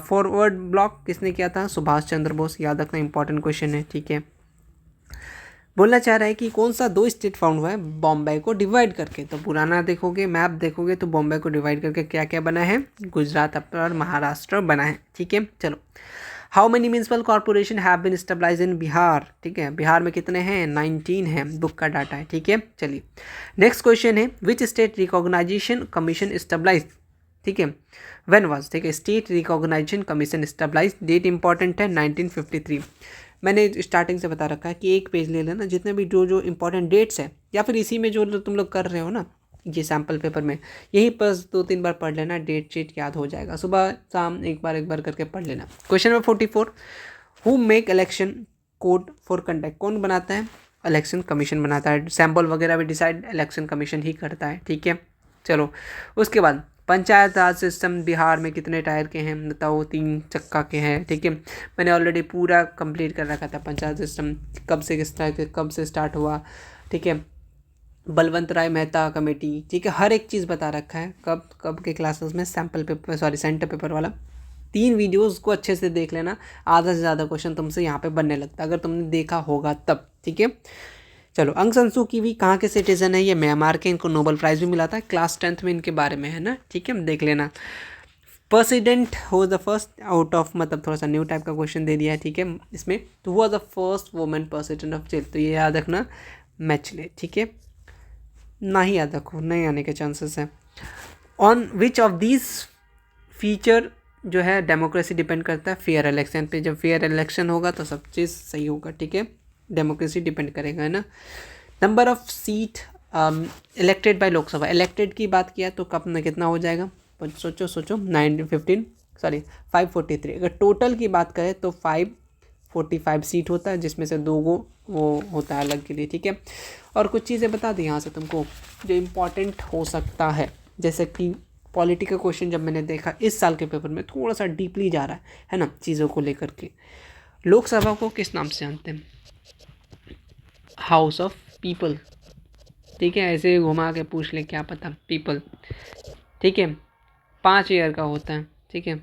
फॉरवर्ड ब्लॉक, किसने किया था, सुभाष चंद्र बोस, याद रखना, इंपॉर्टेंट क्वेश्चन है। ठीक है, बोलना चाह रहा है कि कौन सा 2 स्टेट फाउंड हुआ है बॉम्बे को डिवाइड करके। तो पुराना देखोगे, मैप देखोगे, तो बॉम्बे को डिवाइड करके क्या क्या बना है, गुजरात और महाराष्ट्र बना है। ठीक है, चलो। How many municipal corporation have been stabilize in Bihar. ठीक है, बिहार में कितने हैं, 19 हैं, बुक का डाटा है। ठीक है, चलिए नेक्स्ट क्वेश्चन है, which state recognisation commission stabilise. ठीक है, व्हेन वाज, ठीक है, state recognisation commission stabilise, date important है 1953। मैंने स्टार्टिंग से बता रखा है कि एक पेज ले लेना, जितने भी जो इंपॉर्टेंट डेट्स हैं, या फिर इसी में जो तुम लोग कर रहे हो ना, ये सैम्पल पेपर में, यही बस 2-3 बार पढ़ लेना, डेट शीट याद हो जाएगा, सुबह शाम एक बार करके पढ़ लेना। Question number 44, who make election code for conduct. कौन बनाता है, इलेक्शन कमीशन बनाता है, सैम्पल वगैरह भी डिसाइड इलेक्शन कमीशन ही करता है। ठीक है, चलो उसके बाद पंचायत राज सिस्टम बिहार में कितने टायर के हैं बताओ, 3 चक्का के हैं। ठीक है, मैंने ऑलरेडी पूरा कंप्लीट कर रखा था, पंचायत सिस्टम कब से किस तरह कब से स्टार्ट हुआ। ठीक है, बलवंत राय मेहता कमेटी, ठीक है, हर एक चीज़ बता रखा है, कब कब के क्लासेस में, sample paper, sorry centre paper वाला 3 वीडियोज़ को अच्छे से देख लेना, आधा से ज़्यादा क्वेश्चन तुमसे यहाँ पे बनने लगता है, अगर तुमने देखा होगा तब। ठीक है, चलो अंग संसू की भी कहाँ के सिटीजन है, ये म्यांमार के, इनको नोबेल प्राइज़ भी मिला था, क्लास 10th में इनके बारे में है ना। ठीक है, देख लेना। प्रेसिडेंट हो द फर्स्ट आउट ऑफ, मतलब थोड़ा सा न्यू टाइप का क्वेश्चन दे दिया है, ठीक है इसमें। तो हुआ the first women president of jail, तो ये याद रखना मैचले, ठीक है ना ही याद रखो, नहीं आने के चांसेस हैं। On which of these feature जो है डेमोक्रेसी डिपेंड करता है, फेयर इलेक्शन पे। जब फेयर इलेक्शन होगा तो सब चीज़ सही होगा, ठीक है डेमोक्रेसी डिपेंड करेगा, है ना। Number of seat elected by Lok Sabha, elected की बात किया तो कब में कितना हो जाएगा, सोचो 543। अगर टोटल की बात करें तो 545 सीट होता है, जिसमें से 2 वो होता है अलग के लिए, ठीक है। और कुछ चीज़ें बता दी यहाँ से तुमको जो इम्पोर्टेंट हो सकता है, जैसे कि पॉलिटिकल क्वेश्चन जब मैंने देखा इस साल के पेपर में थोड़ा सा डीपली जा रहा है ना चीज़ों को लेकर के। लोकसभा को किस नाम से जानते हैं, हाउस ऑफ पीपल, ठीक है ऐसे घुमा के पूछ ले क्या पता, पीपल, ठीक है 5 ईयर का होता है, ठीक है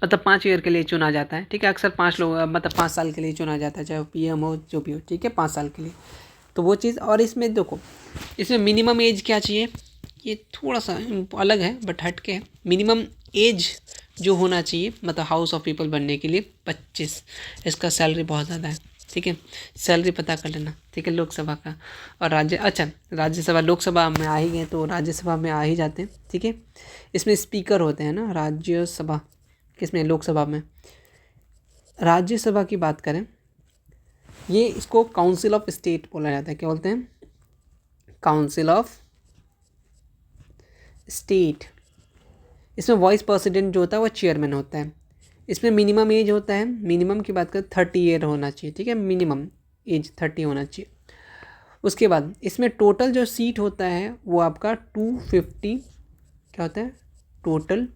मतलब 5 ईयर के लिए चुना जाता है, ठीक है अक्सर 5 लोग मतलब 5 साल के लिए चुना जाता है, चाहे पीएम हो जो भी हो, ठीक है 5 साल के लिए, तो वो चीज़। और इसमें देखो इसमें मिनिमम एज क्या चाहिए, ये थोड़ा सा अलग है बट हट के है। मिनिमम एज जो होना चाहिए मतलब हाउस ऑफ पीपल बनने के लिए 25, इसका सैलरी बहुत ज़्यादा है, ठीक है सैलरी पता कर लेना, ठीक है लोकसभा का। और राज्यसभा, लोकसभा में आ ही गए तो राज्यसभा में आ ही जाते हैं, ठीक है। इसमें स्पीकर होते हैं ना राज्यसभा, किसमें लोकसभा में। राज्यसभा की बात करें, ये इसको काउंसिल ऑफ स्टेट बोला जाता है, क्या बोलते हैं, काउंसिल ऑफ स्टेट। इसमें वाइस प्रेसिडेंट जो होता है वो चेयरमैन होता है। इसमें मिनिमम एज होता है, मिनिमम की बात करें 30 ईयर होना चाहिए, ठीक है मिनिमम एज 30 होना चाहिए। उसके बाद इसमें टोटल जो सीट होता है वो आपका 250 क्या होता है टोटल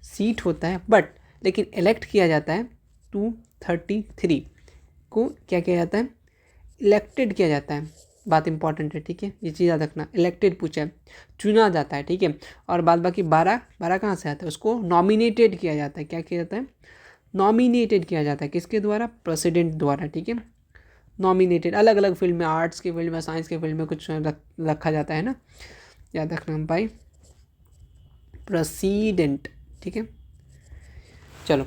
सीट होता है, बट लेकिन इलेक्ट किया जाता है 233 को, क्या किया जाता है इलेक्टेड किया जाता है, बात इंपॉर्टेंट है, ठीक है ये चीज़ याद रखना, इलेक्टेड पूछा है, चुना जाता है, ठीक है। और बाद बाकी 12 कहाँ से आता है, उसको नॉमिनेटेड किया जाता है, क्या किया जाता है नॉमिनेटेड किया जाता है, किसके द्वारा, प्रेसिडेंट द्वारा, ठीक है नॉमिनेटेड। अलग अलग फील्ड में, आर्ट्स के फील्ड में, साइंस के फील्ड में कुछ रखा जाता है ना, याद रखना भाई प्रेसिडेंट, ठीक है चलो।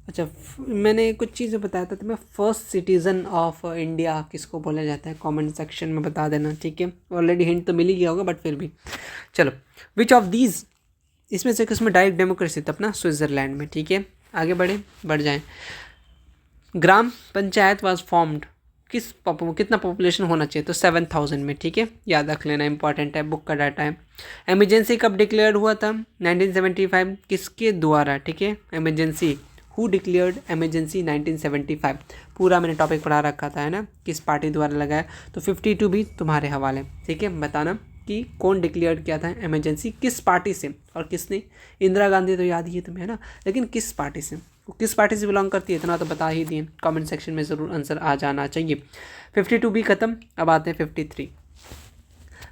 अच्छा मैंने कुछ चीज़ें बताया था, तो मैं फर्स्ट सिटीज़न ऑफ इंडिया किसको बोला जाता है, कमेंट सेक्शन में बता देना, ठीक है ऑलरेडी हिंट तो मिल ही गया होगा बट फिर भी चलो। विच ऑफ दीज, इसमें से किसमें डायरेक्ट डेमोक्रेसी था, अपना स्विट्ज़रलैंड में, ठीक है आगे बढ़ जाएं। ग्राम पंचायत वाज फॉर्म्ड, कितना पॉपुलेशन होना चाहिए, तो 7000 में, ठीक है याद रख लेना इंपॉर्टेंट है, बुक का डाटा है। एमरजेंसी कब डिक्लेयर हुआ था, 1975, किसके द्वारा, ठीक है एमरजेंसी, हु डिक्लेयर्ड एमरजेंसी 1975, पूरा मैंने टॉपिक पढ़ा रखा था है ना, किस पार्टी द्वारा लगाया, तो 52 भी तुम्हारे हवाले, ठीक है बताना कि कौन डिक्लेयर किया था इमरजेंसी, किस पार्टी से और किसने। इंदिरा गांधी तो याद ही है तुम्हें है ना, लेकिन किस पार्टी से, वो किस पार्टी से बिलोंग करती है इतना तो बता ही दिए, कमेंट सेक्शन में ज़रूर आंसर आ जाना चाहिए। 52 भी खत्म, अब आते हैं 53।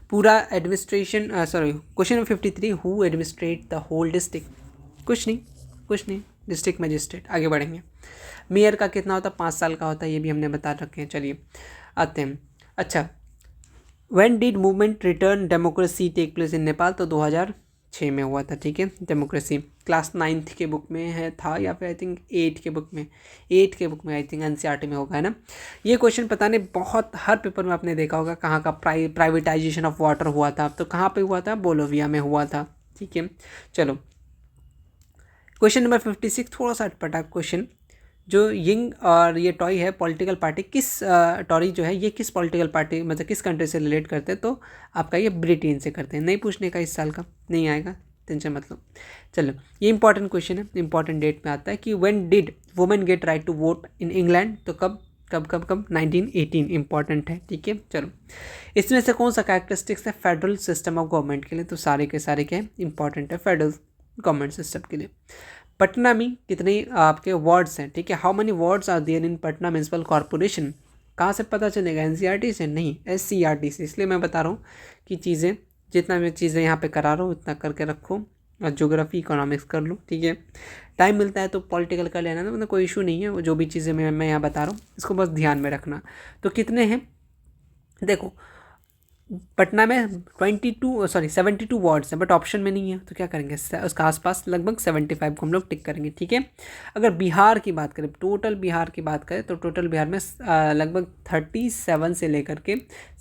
पूरा administration question number 53, who administrate the whole district, कुछ नहीं डिस्ट्रिक्ट मजिस्ट्रेट। आगे बढ़ेंगे। मेयर का कितना होता है, 5 साल का होता है, ये भी हमने बता रखे हैं। चलिए आते हैं। अच्छा when did movement return democracy take place in Nepal, तो 2006 में हुआ था, ठीक है डेमोक्रेसी। क्लास 9th के बुक में है था या फिर आई थिंक 8 के बुक में आई थिंक एनसीईआरटी में होगा है ना। ये क्वेश्चन पता नहीं बहुत हर पेपर में आपने देखा होगा, कहाँ का प्राइवेटाइजेशन ऑफ वाटर हुआ था, तो कहाँ पे हुआ था, बोलोविया में हुआ था, ठीक है। चलो क्वेश्चन नंबर 56, थोड़ा सा अटपटा क्वेश्चन, जो यिंग और ये टॉय है पॉलिटिकल पार्टी, किस टॉरी जो है ये किस पॉलिटिकल पार्टी मतलब किस कंट्री से रिलेट करते हैं, तो आपका ये ब्रिटेन से करते हैं। नहीं पूछने का इस साल का नहीं आएगा, टेंशन मतलब। चलो ये इंपॉर्टेंट क्वेश्चन है, इंपॉर्टेंट डेट में आता है कि when did women get right to vote in England, तो कब 1918, इंपॉर्टेंट है, ठीक है। चलो इसमें से कौन सा कैरेक्टरिस्टिक्स है फेडरल सिस्टम ऑफ गवर्नमेंट के लिए, तो सारे के सारे क्या इंपॉर्टेंट है फेडरल गवर्नमेंट सिस्टम के लिए। पटना में कितने आपके वार्ड्स हैं, ठीक है, how many wards are there in Patna municipal corporation, कहाँ से पता चलेगा, एनसीईआरटी से नहीं, एससीईआरटी से। इसलिए मैं बता रहा हूँ कि चीज़ें जितना मैं चीज़ें यहाँ पे करा रहा हूँ उतना करके रखो, और ज्योग्राफी इकोनॉमिक्स कर लो, ठीक है। टाइम मिलता है तो पॉलिटिकल कर लेना, मतलब कोई इशू नहीं है, वो जो भी चीज़ें मैं यहाँ बता रहा हूँ इसको बस ध्यान में रखना। तो कितने हैं देखो, पटना में 72 वार्ड्स हैं, बट ऑप्शन में नहीं है, तो क्या करेंगे, उसका आसपास लगभग 75 को हम लोग टिक करेंगे, ठीक है। अगर बिहार की बात करें, टोटल बिहार की बात करें, तो टोटल बिहार में लगभग 37 से लेकर के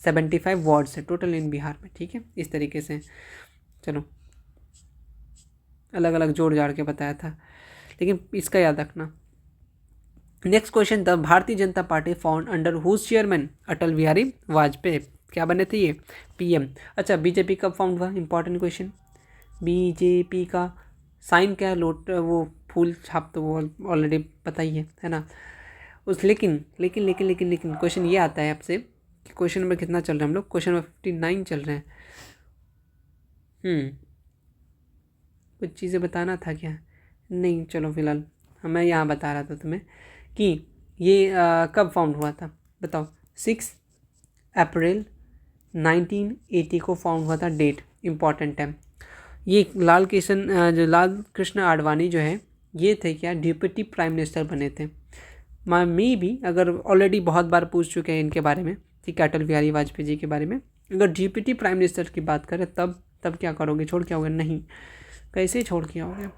75 वार्ड्स है टोटल इन बिहार में, ठीक है। इस तरीके से चलो अलग अलग जोड़ जाड़ के बताया था, लेकिन इसका याद रखना। Next question, the Bharatiya Janata Party founded under whose chairman Atal Bihari Vajpayee, क्या बने थे ये, पीएम। अच्छा, बीजेपी कब फाउंड हुआ, इंपॉर्टेंट क्वेश्चन। बीजेपी का साइन क्या है, वो फूल छाप, तो वो ऑलरेडी पता ही है ना। उस लेकिन लेकिन लेकिन लेकिन लेकिन क्वेश्चन ये आता है आपसे कि क्वेश्चन नंबर कितना चल रहा है हम लोग, क्वेश्चन नंबर 59 चल रहे हैं। कुछ चीज़ें बताना था क्या, नहीं, चलो फिलहाल मैं यहाँ बता रहा था तुम्हें कि ये कब फाउंड हुआ था, बताओ। 6 अप्रैल 1980 को फाउंड हुआ था, डेट इम्पॉर्टेंट है। ये लाल कृष्ण आडवाणी जो है, ये थे क्या, डिप्टी प्राइम मिनिस्टर बने थे। मे भी, अगर ऑलरेडी बहुत बार पूछ चुके हैं इनके बारे में, ठीक है, अटल बिहारी वाजपेयी जी के बारे में, अगर डिप्टी प्राइम मिनिस्टर की बात करें तब क्या करोगे, छोड़ के आओगे, नहीं, कैसे छोड़ के आओगे।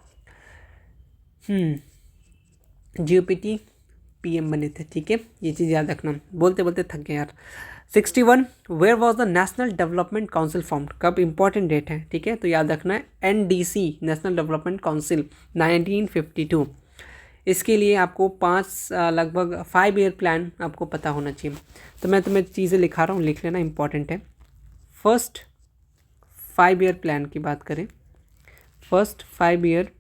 जीओपीटी पीएम बने थे, ठीक है, ये चीज़ याद रखना, बोलते बोलते थक गए यार। 61, where was the national development council formed, कब, इंपॉर्टेंट डेट है, ठीक है, तो याद रखना है एनडीसी, नेशनल डेवलपमेंट काउंसिल 1952। इसके लिए आपको लगभग 5 ईयर प्लान आपको पता होना चाहिए, तो मैं तुम्हें चीज़ें लिखा रहा हूँ, लिख लेना, इंपॉर्टेंट है। फर्स्ट 5 ईयर प्लान की बात करें, फर्स्ट 5 ईयर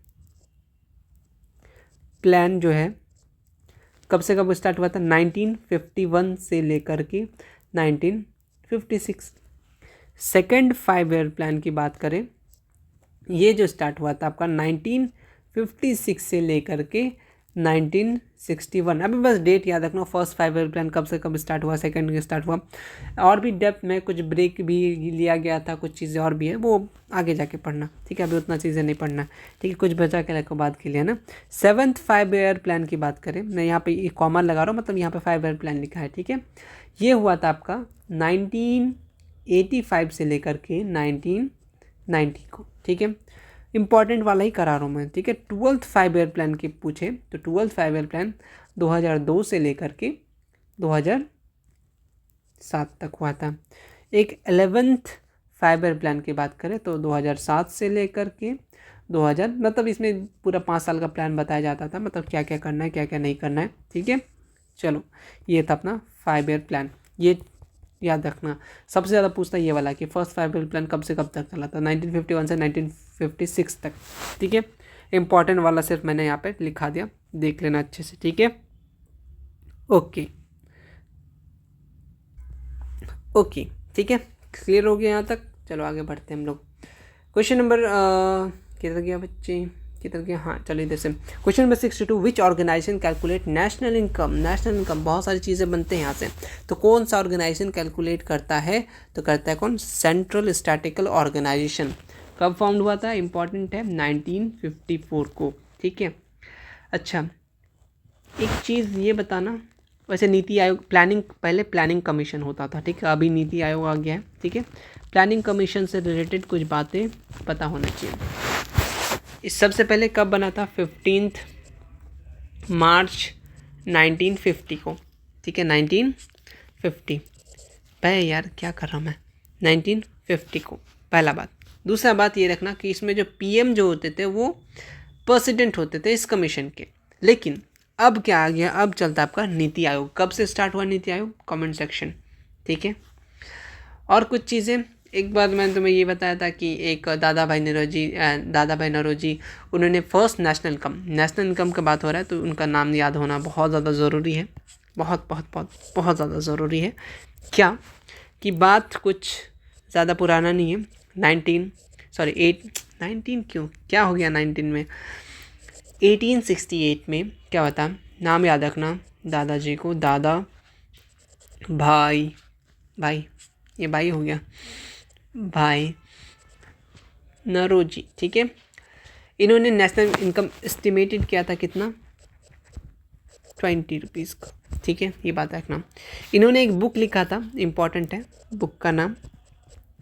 प्लान जो है कब से कब स्टार्ट हुआ था, 1951 से लेकर के 1956। सेकेंड 5 ईयर प्लान की बात करें, ये जो स्टार्ट हुआ था आपका 1956 से लेकर के 1961। अभी बस डेट याद रखना, फर्स्ट 5 ईयर प्लान कब से कब स्टार्ट हुआ, सेकंड स्टार्ट हुआ, और भी डेप्थ में कुछ ब्रेक भी लिया गया था, कुछ चीज़ें और भी है, वो आगे जाके पढ़ना, ठीक है, अभी उतना चीज़ें नहीं पढ़ना, ठीक है, कुछ बचा के रखो बाद के लिए ना। 7th 5 ईयर प्लान की बात करें, मैं यहाँ पे कॉमा लगा रहा हूँ, मतलब यहाँ पे 5 ईयर प्लान लिखा है, ठीक है। ये हुआ था आपका 1985 से लेकर के 1990 को, ठीक है, इंपॉर्टेंट वाला ही करा रहा हूँ मैं, ठीक है। 12th 5 ईयर प्लान की पूछे तो 12th 5 ईयर प्लान 2002 से लेकर के 2007 तक हुआ था। एक 11th 5 ईयर प्लान की बात करें तो 2007 से लेकर के 2000, मतलब इसमें पूरा 5 साल का प्लान बताया जाता था, मतलब क्या क्या करना है, क्या क्या नहीं करना है, ठीक है। चलो, ये था अपना 5 ईयर प्लान, ये याद रखना। सबसे ज़्यादा पूछता है ये वाला कि फर्स्ट 5 ईयर प्लान कब से कब तक चला था, 1951 से 1956 तक, ठीक है। इंपॉर्टेंट वाला सिर्फ मैंने यहाँ पे लिखा दिया, देख लेना अच्छे से, ठीक है। ओके, ठीक है, क्लियर हो गया यहाँ तक। चलो आगे बढ़ते हैं हम लोग। क्वेश्चन नंबर किधर गया बच्चे, किधर गया, हाँ चलिए इधर से। Question number 62, which organisation calculate national income. National income बहुत सारी चीज़ें बनते हैं यहाँ से, तो कौन सा ऑर्गेनाइजेशन कैलकुलेट करता है, तो करता है कौन, सेंट्रल स्टैटिस्टिकल ऑर्गेनाइजेशन। कब फाउंड हुआ था, इंपॉर्टेंट है, 1954 को, ठीक है। अच्छा, एक चीज़ ये बताना, वैसे नीति आयोग पहले प्लानिंग कमीशन होता था, ठीक है, अभी नीति आयोग आ गया है, ठीक है। प्लानिंग कमीशन से रिलेटेड कुछ बातें पता होना चाहिए। इस सबसे पहले कब बना था, 15 मार्च 1950 को, ठीक है, 1950। यार क्या कर रहा हूँ मैं, 1950 को, पहला बात। दूसरा बात ये रखना कि इसमें जो पीएम जो होते थे वो प्रेसिडेंट होते थे इस कमीशन के, लेकिन अब क्या आ गया, अब चलता आपका नीति आयोग। कब से स्टार्ट हुआ नीति आयोग, कमेंट सेक्शन, ठीक है। और कुछ चीज़ें, एक बार मैंने तुम्हें ये बताया था कि एक दादा भाई नौरोजी उन्होंने फर्स्ट नेशनल इनकम का बात हो रहा है, तो उनका नाम याद होना बहुत ज़्यादा ज़रूरी है, बहुत बहुत बहुत बहुत ज़्यादा ज़रूरी है। क्या कि बात कुछ ज़्यादा पुराना नहीं है, 19 क्यों, क्या हो गया 19 में, 1868 में क्या होता, नाम याद रखना दादाजी को, दादा भाई ये भाई हो गया, भाई नौरोजी, ठीक है। इन्होंने नेशनल इनकम एस्टिमेटेड किया था कितना, 20 रुपीज़ का, ठीक है, ये बात रखना। इन्होंने एक बुक लिखा था, इम्पॉर्टेंट है, बुक का नाम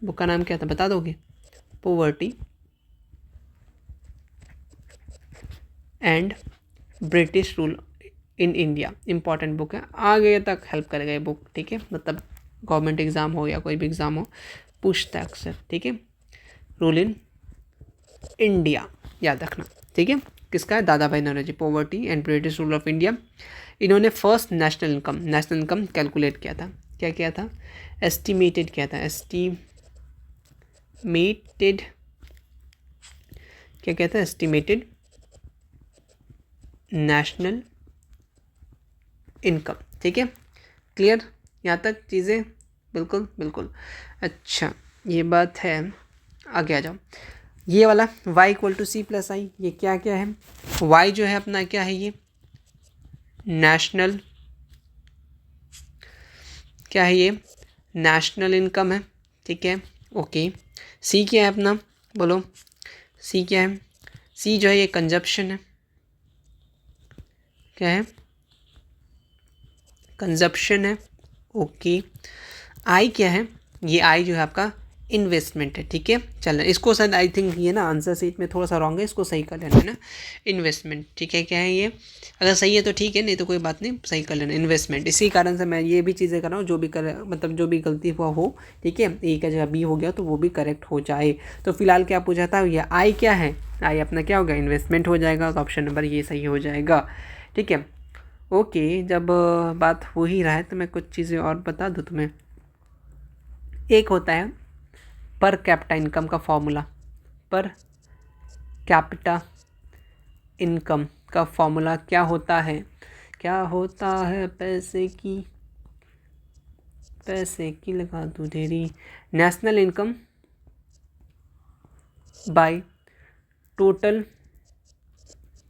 बुक का नाम क्या था, बता दोगे? Poverty and British rule in India, important book है, आगे तक हेल्प करेगा ये बुक, ठीक है। मतलब गवर्नमेंट एग्ज़ाम हो या कोई भी एग्ज़ाम हो, पूछता है अक्सर, ठीक है। रूल इन इंडिया याद रखना, ठीक है। किसका है? Dadabhai Naoroji, poverty and British rule of India. इन्होंने फर्स्ट नेशनल इनकम कैलकुलेट किया था। क्या किया था? एस्टिमेटेड किया था, एस्टिमेटेड, क्या कहता है? एस्टिमेटेड नेशनल इनकम, ठीक है। क्लियर यहाँ तक चीज़ें? बिल्कुल बिल्कुल। अच्छा ये बात है, आगे आ जाओ। ये वाला y=c+i, ये क्या क्या है? y जो है अपना क्या है? ये नेशनल, क्या है ये? नेशनल इनकम है, ठीक है, ओके। c क्या है अपना, बोलो c क्या है? c जो है ये कंजप्शन है, क्या है? कंजप्शन है, ओके। आई क्या है? ये आई जो है आपका इन्वेस्टमेंट है, ठीक है। चल इसको शायद आई थिंक ये ना आंसर सीट में थोड़ा सा रॉन्ग है, इसको सही कर लेना है ना। इन्वेस्टमेंट, ठीक है। क्या है ये? अगर सही है तो ठीक है, नहीं तो कोई बात नहीं, सही कर लेना इन्वेस्टमेंट। इसी कारण से मैं ये भी चीज़ें कर रहा हूँ, जो भी कर मतलब जो भी गलती हुआ हो, ठीक है, ए का जगह बी हो गया तो वो भी करेक्ट हो जाए। तो फिलहाल क्या पूछा था? ये आई क्या है? आई अपना क्या होगा? इन्वेस्टमेंट हो जाएगा, तो ऑप्शन नंबर ये सही हो जाएगा, ठीक है, ओके। जब बात हो ही रहा है तो मैं कुछ चीज़ें और बता दूँ तुम्हें। एक होता है पर कैपिटा इनकम का फॉर्मूला, पर कैपिटा इनकम का फॉर्मूला क्या होता है? क्या होता है? पैसे की लगा दूँ तेरी, national income by total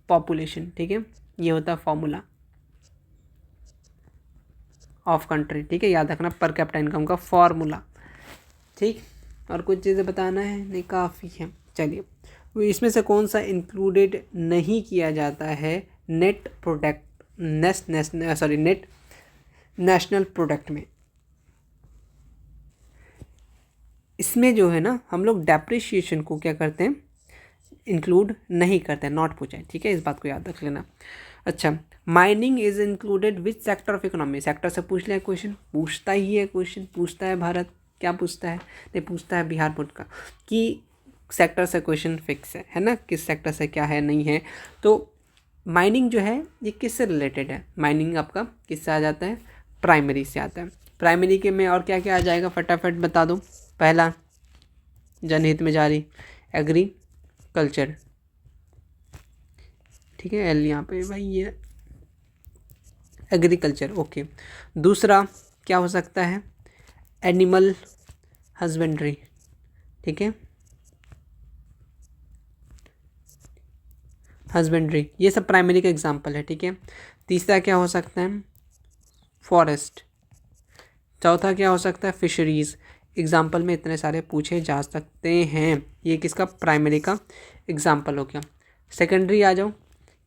population, ठीक है, ये होता है फॉर्मूला ऑफ कंट्री, ठीक है, याद रखना, पर कैपिटा इनकम का फॉर्मूला, ठीक। और कुछ चीज़ें बताना है? नहीं, काफ़ी है। चलिए, इसमें से कौन सा इंक्लूडेड नहीं किया जाता है net product, net national product में? इसमें जो है ना, हम लोग डेप्रिशिएशन को क्या करते हैं? इंक्लूड नहीं करते हैं, नॉट पूछा है, ठीक है, इस बात को याद रख लेना। अच्छा, mining is included which sector of economy? Sector से पूछ लिया क्वेश्चन, पूछता ही है क्वेश्चन, पूछता है भारत, क्या पूछता है? नहीं, पूछता है बिहार बोर्ड का कि सेक्टर से क्वेश्चन फिक्स है ना, किस सेक्टर से क्या है नहीं है। तो माइनिंग जो है ये किससे रिलेटेड है? माइनिंग आपका किससे आ जाता है? प्राइमरी से आता है। प्राइमरी के में और क्या क्या आ जाएगा, फटाफट बता दो। पहला, जनहित में जारी, एग्रीकल्चर, ठीक है, एल यहाँ पे भाई ये एग्रीकल्चर, ओके। दूसरा क्या हो सकता है? एनिमल हस्बेंड्री, ठीक है, हस्बेंड्री, ये सब प्राइमरी का एग्जाम्पल है, ठीक है। तीसरा क्या हो सकता है? फॉरेस्ट। चौथा क्या हो सकता है? फिशरीज़। एग्जाम्पल में इतने सारे पूछे जा सकते हैं, ये किसका? प्राइमरी का एग्जाम्पल हो गया। सेकेंडरी आ जाओ,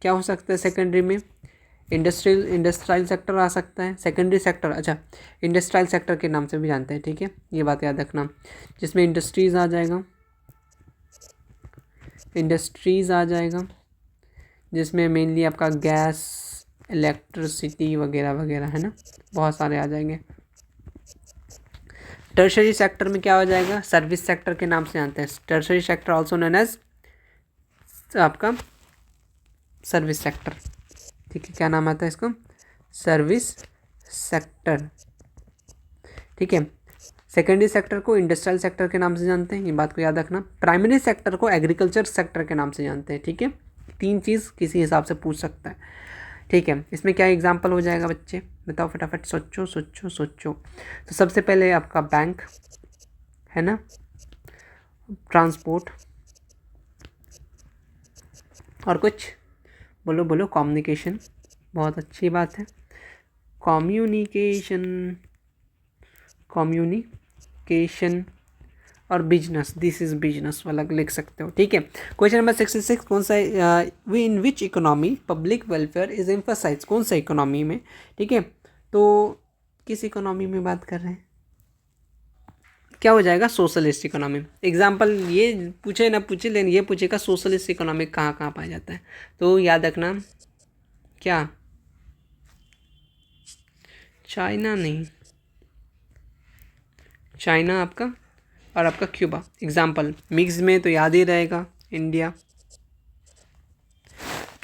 क्या हो सकता है सेकेंडरी में? इंडस्ट्रियल सेक्टर आ सकता है, सेकेंडरी सेक्टर। अच्छा, इंडस्ट्रियल सेक्टर के नाम से भी जानते हैं, ठीक है, ये बात याद रखना, जिसमें इंडस्ट्रीज़ आ जाएगा, जिसमें मेनली आपका गैस, इलेक्ट्रिसिटी वगैरह वगैरह है ना, बहुत सारे आ जाएंगे। टर्शरी सेक्टर में क्या हो जाएगा? सर्विस सेक्टर के नाम से जानते हैं, tertiary sector also known as आपका सर्विस सेक्टर, ठीक है, क्या नाम आता है इसको? सर्विस सेक्टर, ठीक है। सेकेंडरी सेक्टर को इंडस्ट्रियल सेक्टर के नाम से जानते हैं, ये बात को याद रखना। प्राइमरी सेक्टर को एग्रीकल्चर सेक्टर के नाम से जानते हैं, ठीक है। तीन चीज़ किसी हिसाब से पूछ सकता है, ठीक है। इसमें क्या एग्जाम्पल हो जाएगा बच्चे, बताओ फटाफट, सोचो। तो सबसे पहले आपका बैंक है ना, ट्रांसपोर्ट, और कुछ बोलो, कम्युनिकेशन, बहुत अच्छी बात है, कम्युनिकेशन और बिजनेस, दिस इज बिजनेस वाला लिख सकते हो, ठीक है। क्वेश्चन नंबर 66, कौन सा in which economy public welfare is emphasize? कौन सा इकोनॉमी में, ठीक है, तो किस इकोनॉमी में बात कर रहे हैं? क्या हो जाएगा, सोशलिस्ट इकोनॉमी। एग्जाम्पल ये पूछे ना पूछे, लेकिन ये पूछेगा सोशलिस्ट इकोनॉमी कहाँ कहाँ पाया जाता है, तो याद रखना क्या, चाइना नहीं, चाइना आपका और आपका क्यूबा। एग्जाम्पल मिक्स में तो याद ही रहेगा इंडिया।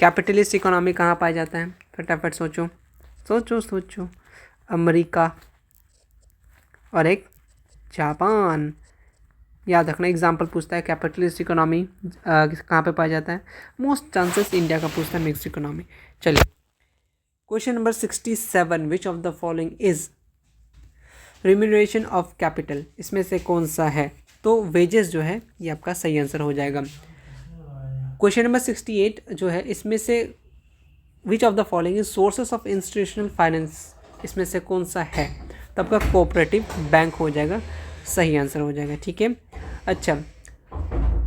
कैपिटलिस्ट इकोनॉमी कहाँ पाया जाता है, फटाफट सोचो सोचो सोचो, अमेरिका और एक जापान। याद रखना एग्जाम्पल पूछता है कैपिटलिस्ट इकोनॉमी कहाँ पे पाया जाता है, मोस्ट चांसेस इंडिया का पूछता है, मिक्स्ड इकोनॉमी। चलिए question number 67, which of the following is remuneration of capital, इसमें से कौन सा है, तो वेजेस जो है ये आपका सही आंसर हो जाएगा। क्वेश्चन नंबर 68 जो है, इसमें से which of the following is sources of institutional finance, इसमें से कौन सा है, तो आपका कोऑपरेटिव बैंक हो जाएगा, सही आंसर हो जाएगा। ठीक है, अच्छा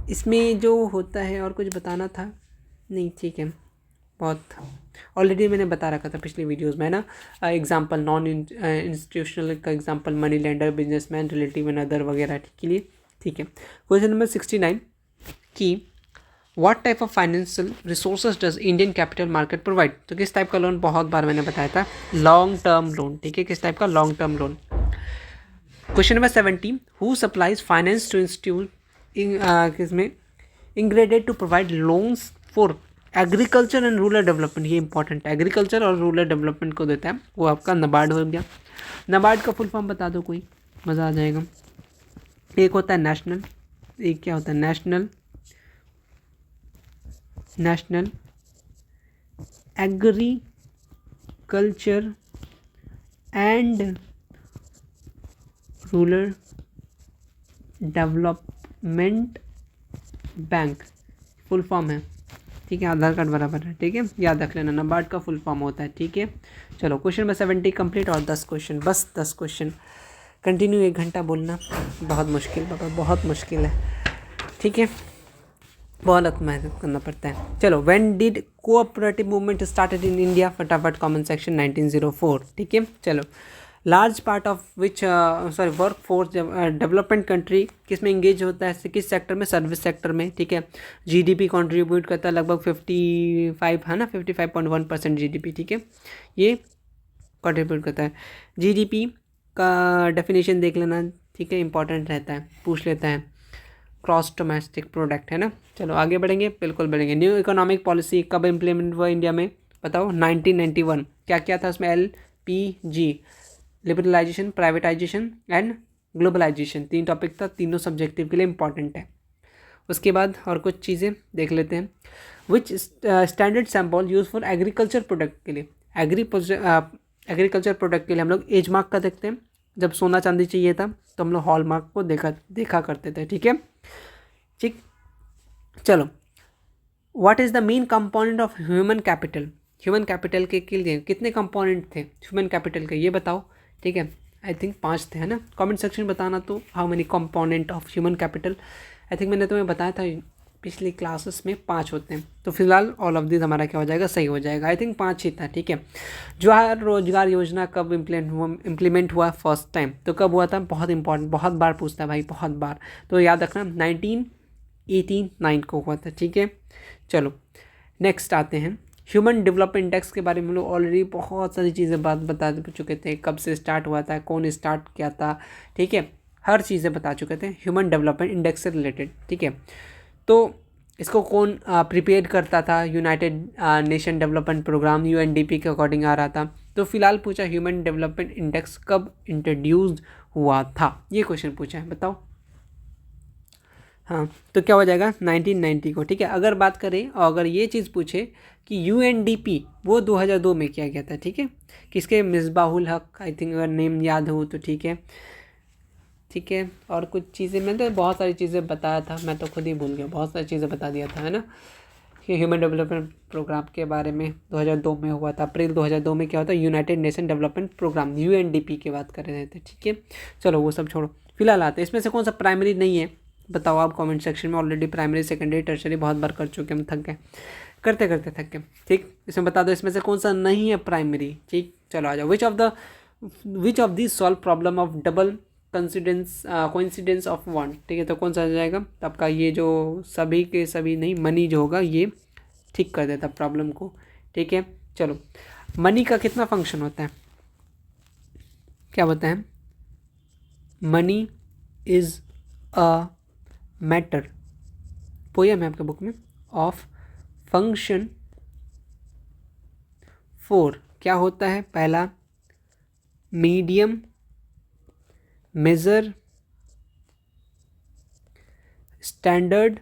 इसमें जो होता है और कुछ बताना था नहीं, ठीक है, बहुत ऑलरेडी मैंने बता रखा था पिछली वीडियोस में ना। एग्जांपल नॉन इंस्टीट्यूशनल का example money lender, businessman, relative and other वगैरह के लिए। ठीक है, क्वेश्चन नंबर 69 कि what type of financial resources does Indian capital market provide, तो किस टाइप का लोन, बहुत बार मैंने बताया था, लॉन्ग टर्म लोन। ठीक है, किस टाइप का, long term loan. Question number 70, who supplies finance to institute किसमें integrated to provide loans for agriculture and rural development, ये इंपॉर्टेंट है, एग्रीकल्चर और रूरल डेवलपमेंट को देता है, वो आपका नाबार्ड हो गया। नाबार्ड का फुल फॉर्म बता दो कोई, मज़ा आ जाएगा। एक होता है नेशनल, एक क्या होता है, national agriculture and rural development bank, full form है। ठीक है, आधार कार्ड बराबर है। ठीक है, याद रख लेना, नाबार्ड का फुल फॉर्म होता है। ठीक है, चलो क्वेश्चन नंबर 70 कंप्लीट, और 10 क्वेश्चन, बस 10 क्वेश्चन। कंटिन्यू 1 घंटा बोलना बहुत मुश्किल बाबा, बहुत मुश्किल है। ठीक है, बहुत मेहनत करना पड़ता है। चलो, when did cooperative movement started in India, फटाफट कमेंट सेक्शन, 1904। ठीक है, चलो large part of which work force development country किस में इंगेज होता है, किस सेक्टर में, सर्विस सेक्टर में। ठीक है, जीडीपी कंट्रीब्यूट करता है लगभग 55 है ना, 55.1% जीडीपी। ठीक है, ये कंट्रीब्यूट करता है। जीडीपी का डेफिनेशन देख लेना, ठीक है, इंपॉर्टेंट रहता है, पूछ लेता है, क्रॉस डोमेस्टिक प्रोडक्ट है ना। चलो आगे बढ़ेंगे, बिल्कुल बढ़ेंगे। न्यू इकोनॉमिक पॉलिसी कब इम्प्लीमेंट हुआ इंडिया में, बताओ, 1991। क्या क्या था उसमें, LPG, liberalisation, privatisation and globalisation, 3 topic था, तीनों सब्जेक्टिव के लिए इंपॉर्टेंट है। उसके बाद और कुछ चीज़ें देख लेते हैं। विच standard sample use for agriculture product के लिए, एग्रीकल्चर प्रोडक्ट के लिए हम लोग एज मार्क का देखते हैं। जब सोना चांदी चाहिए था तो हम लोग हॉल मार्क को देखा करते थे। ठीक है, ठीक, चलो what is the main component of human capital, human capital के लिए कितने कंपोनेंट थे ह्यूमन कैपिटल के, ये बताओ। ठीक है, आई थिंक 5 थे, है ना, कमेंट सेक्शन बताना तो, how many component of human capital. I think मैंने तुम्हें बताया था पिछली क्लासेस में 5 होते हैं, तो फिलहाल ऑल ऑफ दिस हमारा क्या हो जाएगा, सही हो जाएगा। आई थिंक 5 ही था। ठीक है, जवाहर रोजगार योजना कब इम्प्लीमेंट हुआ फर्स्ट टाइम, तो कब हुआ था, बहुत इंपॉर्टेंट, बहुत बार पूछता है भाई, बहुत बार, तो याद रखना 1989 को हुआ था। ठीक है, चलो नेक्स्ट आते हैं। ह्यूमन डेवलपमेंट इंडेक्स के बारे में हम लोग ऑलरेडी बहुत सारी चीज़ें बता चुके थे, कब से स्टार्ट हुआ था, कौन स्टार्ट किया था। ठीक है, हर चीज़ें बता चुके थे ह्यूमन डेवलपमेंट इंडेक्स से रिलेटेड। ठीक है, तो इसको कौन प्रिपेयर करता था, united nation development programme, UNDP के अकॉर्डिंग आ रहा था। तो फिलहाल पूछा ह्यूमन डेवलपमेंट इंडेक्स कब इंट्रोड्यूस्ड हुआ था, ये क्वेश्चन पूछा है, बताओ। हाँ, तो क्या हो जाएगा 1990 को। ठीक है, अगर बात करें और अगर ये चीज़ पूछे कि UNDP वो 2002 में किया गया था। ठीक है, किसके, मिसबाहुल हक, आई थिंक, अगर नेम याद हो तो। ठीक है, ठीक है, और कुछ चीज़ें मैंने तो बहुत सारी चीज़ें बताया था, मैं तो खुद ही भूल गया, बहुत सारी चीज़ें बता दिया था, है ना, कि ह्यूमन डेवलपमेंट प्रोग्राम के बारे में 2002 में हुआ था, अप्रैल 2002 में क्या होता है, united nation development programme, UNDP की बात कर रहे थे। ठीक है, चलो वो सब छोड़ो, फिलहाल आते हैं इसमें से कौन सा प्राइमरी नहीं है, बताओ आप कमेंट सेक्शन में। ऑलरेडी प्राइमरी, सेकेंडरी, टर्शरी बहुत बार कर चुके, हम थक गए, करते करते थक गए। ठीक, इसमें बता दो इसमें से कौन सा नहीं है प्राइमरी। ठीक, चलो आ जाओ। विच of this solve problem of double coincidence of one, ठीक है, तो कौन सा आ जाएगा, तो आपका ये जो सभी के सभी नहीं, मनी जो होगा ये ठीक कर देता प्रॉब्लम को, ठीक है। चलो, मनी का कितना फंक्शन होता है, क्या बताएं, money is a matter, poem है आपके बुक में, ऑफ फंक्शन 4, क्या होता है, पहला medium, measure, standard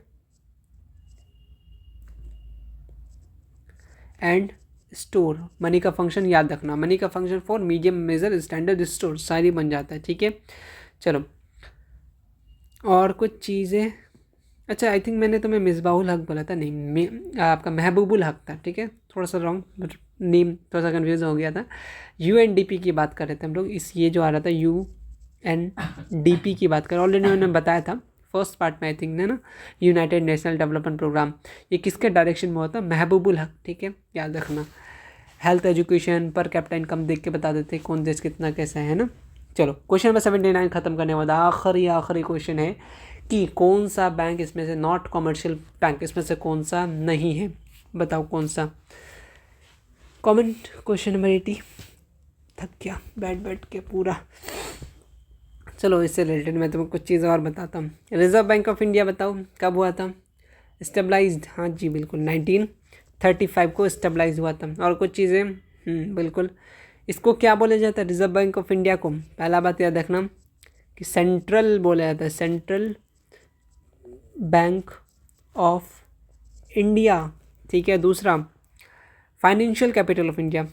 and store. Money का फंक्शन याद रखना, मनी का function 4 medium, measure, standard, store, सारी बन जाता है, ठीक है। चलो, और कुछ चीज़ें, अच्छा आई थिंक मैंने तुम्हें मिसबाहुल हक बोला था, नहीं आपका महबूबुल हक था, ठीक है, थोड़ा सा रॉन्ग नेम, थोड़ा सा कन्फ्यूज हो गया था। UNDP की बात कर रहे थे हम लोग, इस ये जो आ रहा था UNDP की बात कर, ऑलरेडी मैंने बताया था फर्स्ट पार्ट में आई थिंक है ना, यूनाइटेड नेशनल डेवलपमेंट प्रोग्राम, ये किसके डायरेक्शन में होता है, महबूबुल हक, ठीक है, याद रखना। Health, education, per capita income देख के बता देते हैं कौन देश कितना कैसा है ना। चलो, क्वेश्चन नंबर 79 खत्म करने वाला, आखिरी क्वेश्चन है कि कौन सा बैंक इसमें से, नॉट कॉमर्शियल बैंक इसमें से कौन सा नहीं है, बताओ कौन सा। कमेंट क्वेश्चन नंबर 80, थक गया बैठ के पूरा। चलो, इससे रिलेटेड मैं तुम्हें कुछ चीज़ और बताता हूँ। रिजर्व बैंक ऑफ इंडिया बताओ कब हुआ था, स्टेबलाइज्ड, हाँ जी बिल्कुल 1935 को स्टेबलाइज हुआ था। और कुछ चीज़ें बिल्कुल, इसको क्या बोला जाता है रिजर्व बैंक ऑफ इंडिया को, पहला बात याद रखना कि सेंट्रल बोला जाता है, सेंट्रल बैंक ऑफ इंडिया, ठीक है। दूसरा, फाइनेंशियल कैपिटल ऑफ इंडिया,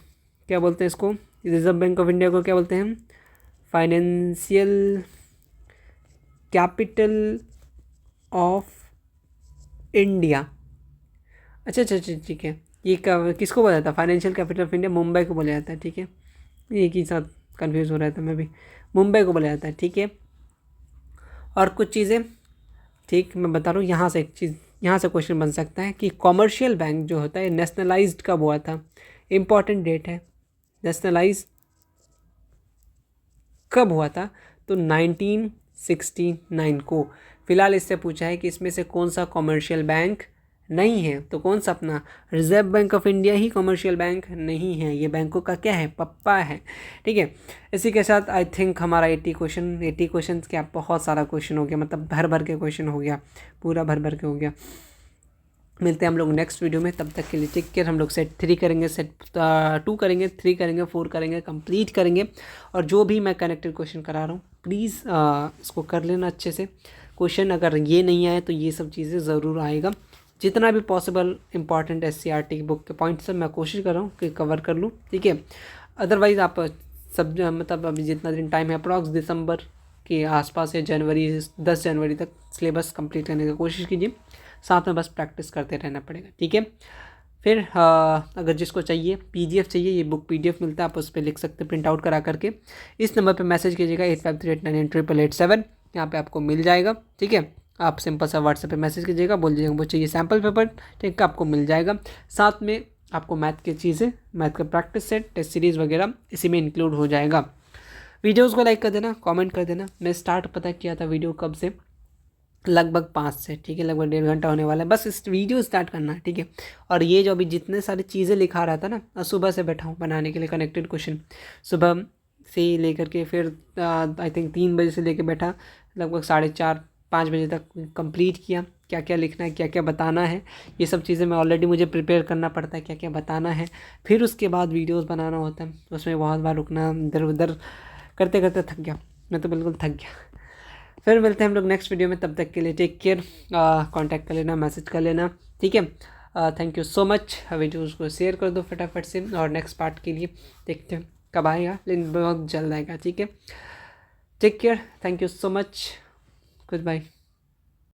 क्या बोलते हैं इसको, रिजर्व बैंक ऑफ इंडिया को क्या बोलते हैं, फाइनेंशियल कैपिटल ऑफ इंडिया। अच्छा, ठीक है, ये किसको बोला जाता है, financial capital of India Mumbai को बोला जाता है, ठीक है, एक ही साथ कंफ्यूज हो रहा था मैं भी, मुंबई को बोला जाता है, ठीक है। और कुछ चीज़ें, ठीक, मैं बता रहा हूँ, यहाँ से एक चीज़, यहाँ से क्वेश्चन बन सकता है कि कॉमर्शियल बैंक जो होता है नेशनलाइज्ड कब हुआ था, इम्पॉर्टेंट डेट है, नेशनलाइज कब हुआ था, तो 1969 को। फिलहाल इससे पूछा है कि इसमें से कौन सा कॉमर्शियल बैंक नहीं है, तो कौन सा, अपना reserve bank of India he commercial bank नहीं है, ये बैंकों का क्या है, पप्पा है, ठीक है। इसी के साथ आई थिंक हमारा 80 क्वेश्चन क्या, बहुत सारा क्वेश्चन हो गया, मतलब भर के क्वेश्चन हो गया, पूरा भर के हो गया। मिलते हैं हम लोग नेक्स्ट वीडियो में, तब तक के लिए टेक केयर। हम लोग सेट 3 करेंगे, सेट 2 करेंगे, 3 करेंगे, 4 करेंगे, कंप्लीट करेंगे। और जो भी मैं कनेक्टेड क्वेश्चन करा रहा हूँ प्लीज़ इसको कर लेना अच्छे से। क्वेश्चन अगर ये नहीं आए तो ये सब चीज़ें ज़रूर आएगा, जितना भी पॉसिबल इंपॉर्टेंट SCERT की बुक के पॉइंट सब मैं कोशिश कर रहा हूँ कि कवर कर लूँ, ठीक है। अदरवाइज़ आप सब मतलब अभी जितना दिन टाइम है अप्रॉक्स दिसंबर के आसपास या जनवरी 10 जनवरी तक सिलेबस कंप्लीट करने की कोशिश कीजिए, साथ में बस प्रैक्टिस करते रहना पड़ेगा, ठीक है। फिर अगर जिसको चाहिए PDF चाहिए, ये बुक PDF मिलता है, आप उस पर लिख सकते हैं प्रिंट आउट करा करके। इस नंबर पे मैसेज कीजिएगा 8538988887, यहाँ पे आपको मिल जाएगा, ठीक है। आप सिंपल सा व्हाट्सएप पे मैसेज कीजिएगा, बोल दीजिएगा वो चाहिए सैम्पल पेपर, ठीक है, आपको मिल जाएगा। साथ में आपको मैथ की चीज़ें, मैथ का प्रैक्टिस सेट, टेस्ट सीरीज़ वगैरह इसी में इंक्लूड हो जाएगा। वीडियोज़ को लाइक कर देना, कॉमेंट कर देना। मैं स्टार्ट पता किया था वीडियो कब से, लगभग 5 से, ठीक है, लगभग 1.5 घंटा होने वाला है, बस इस वीडियो स्टार्ट करना है, ठीक है। और ये जो अभी जितने सारी चीज़ें लिखा रहा था ना, सुबह से बैठा हूँ बनाने के लिए कनेक्टेड क्वेश्चन, सुबह से लेकर के फिर आई थिंक 3 बजे से लेकर बैठा, लगभग 4:30-5 बजे तक कंप्लीट किया। क्या क्या लिखना है, क्या क्या बताना है, ये सब चीज़ें मैं ऑलरेडी मुझे प्रिपेयर करना पड़ता है, क्या क्या बताना है। फिर उसके बाद वीडियोस बनाना होता है, उसमें बहुत बार रुकना, इधर उधर करते करते थक गया, मैं तो बिल्कुल थक गया। फिर मिलते हैं हम लोग नेक्स्ट वीडियो में, तब तक के लिए टेक केयर। कांटेक्ट कर लेना, मैसेज कर लेना, ठीक है। Thank you so much. Videos को शेयर कर दो फटाफट से, और नेक्स्ट पार्ट के लिए देखते हैं कब आएगा, लेकिन बहुत जल्द आएगा, ठीक है। Take care, thank you so much, good bye.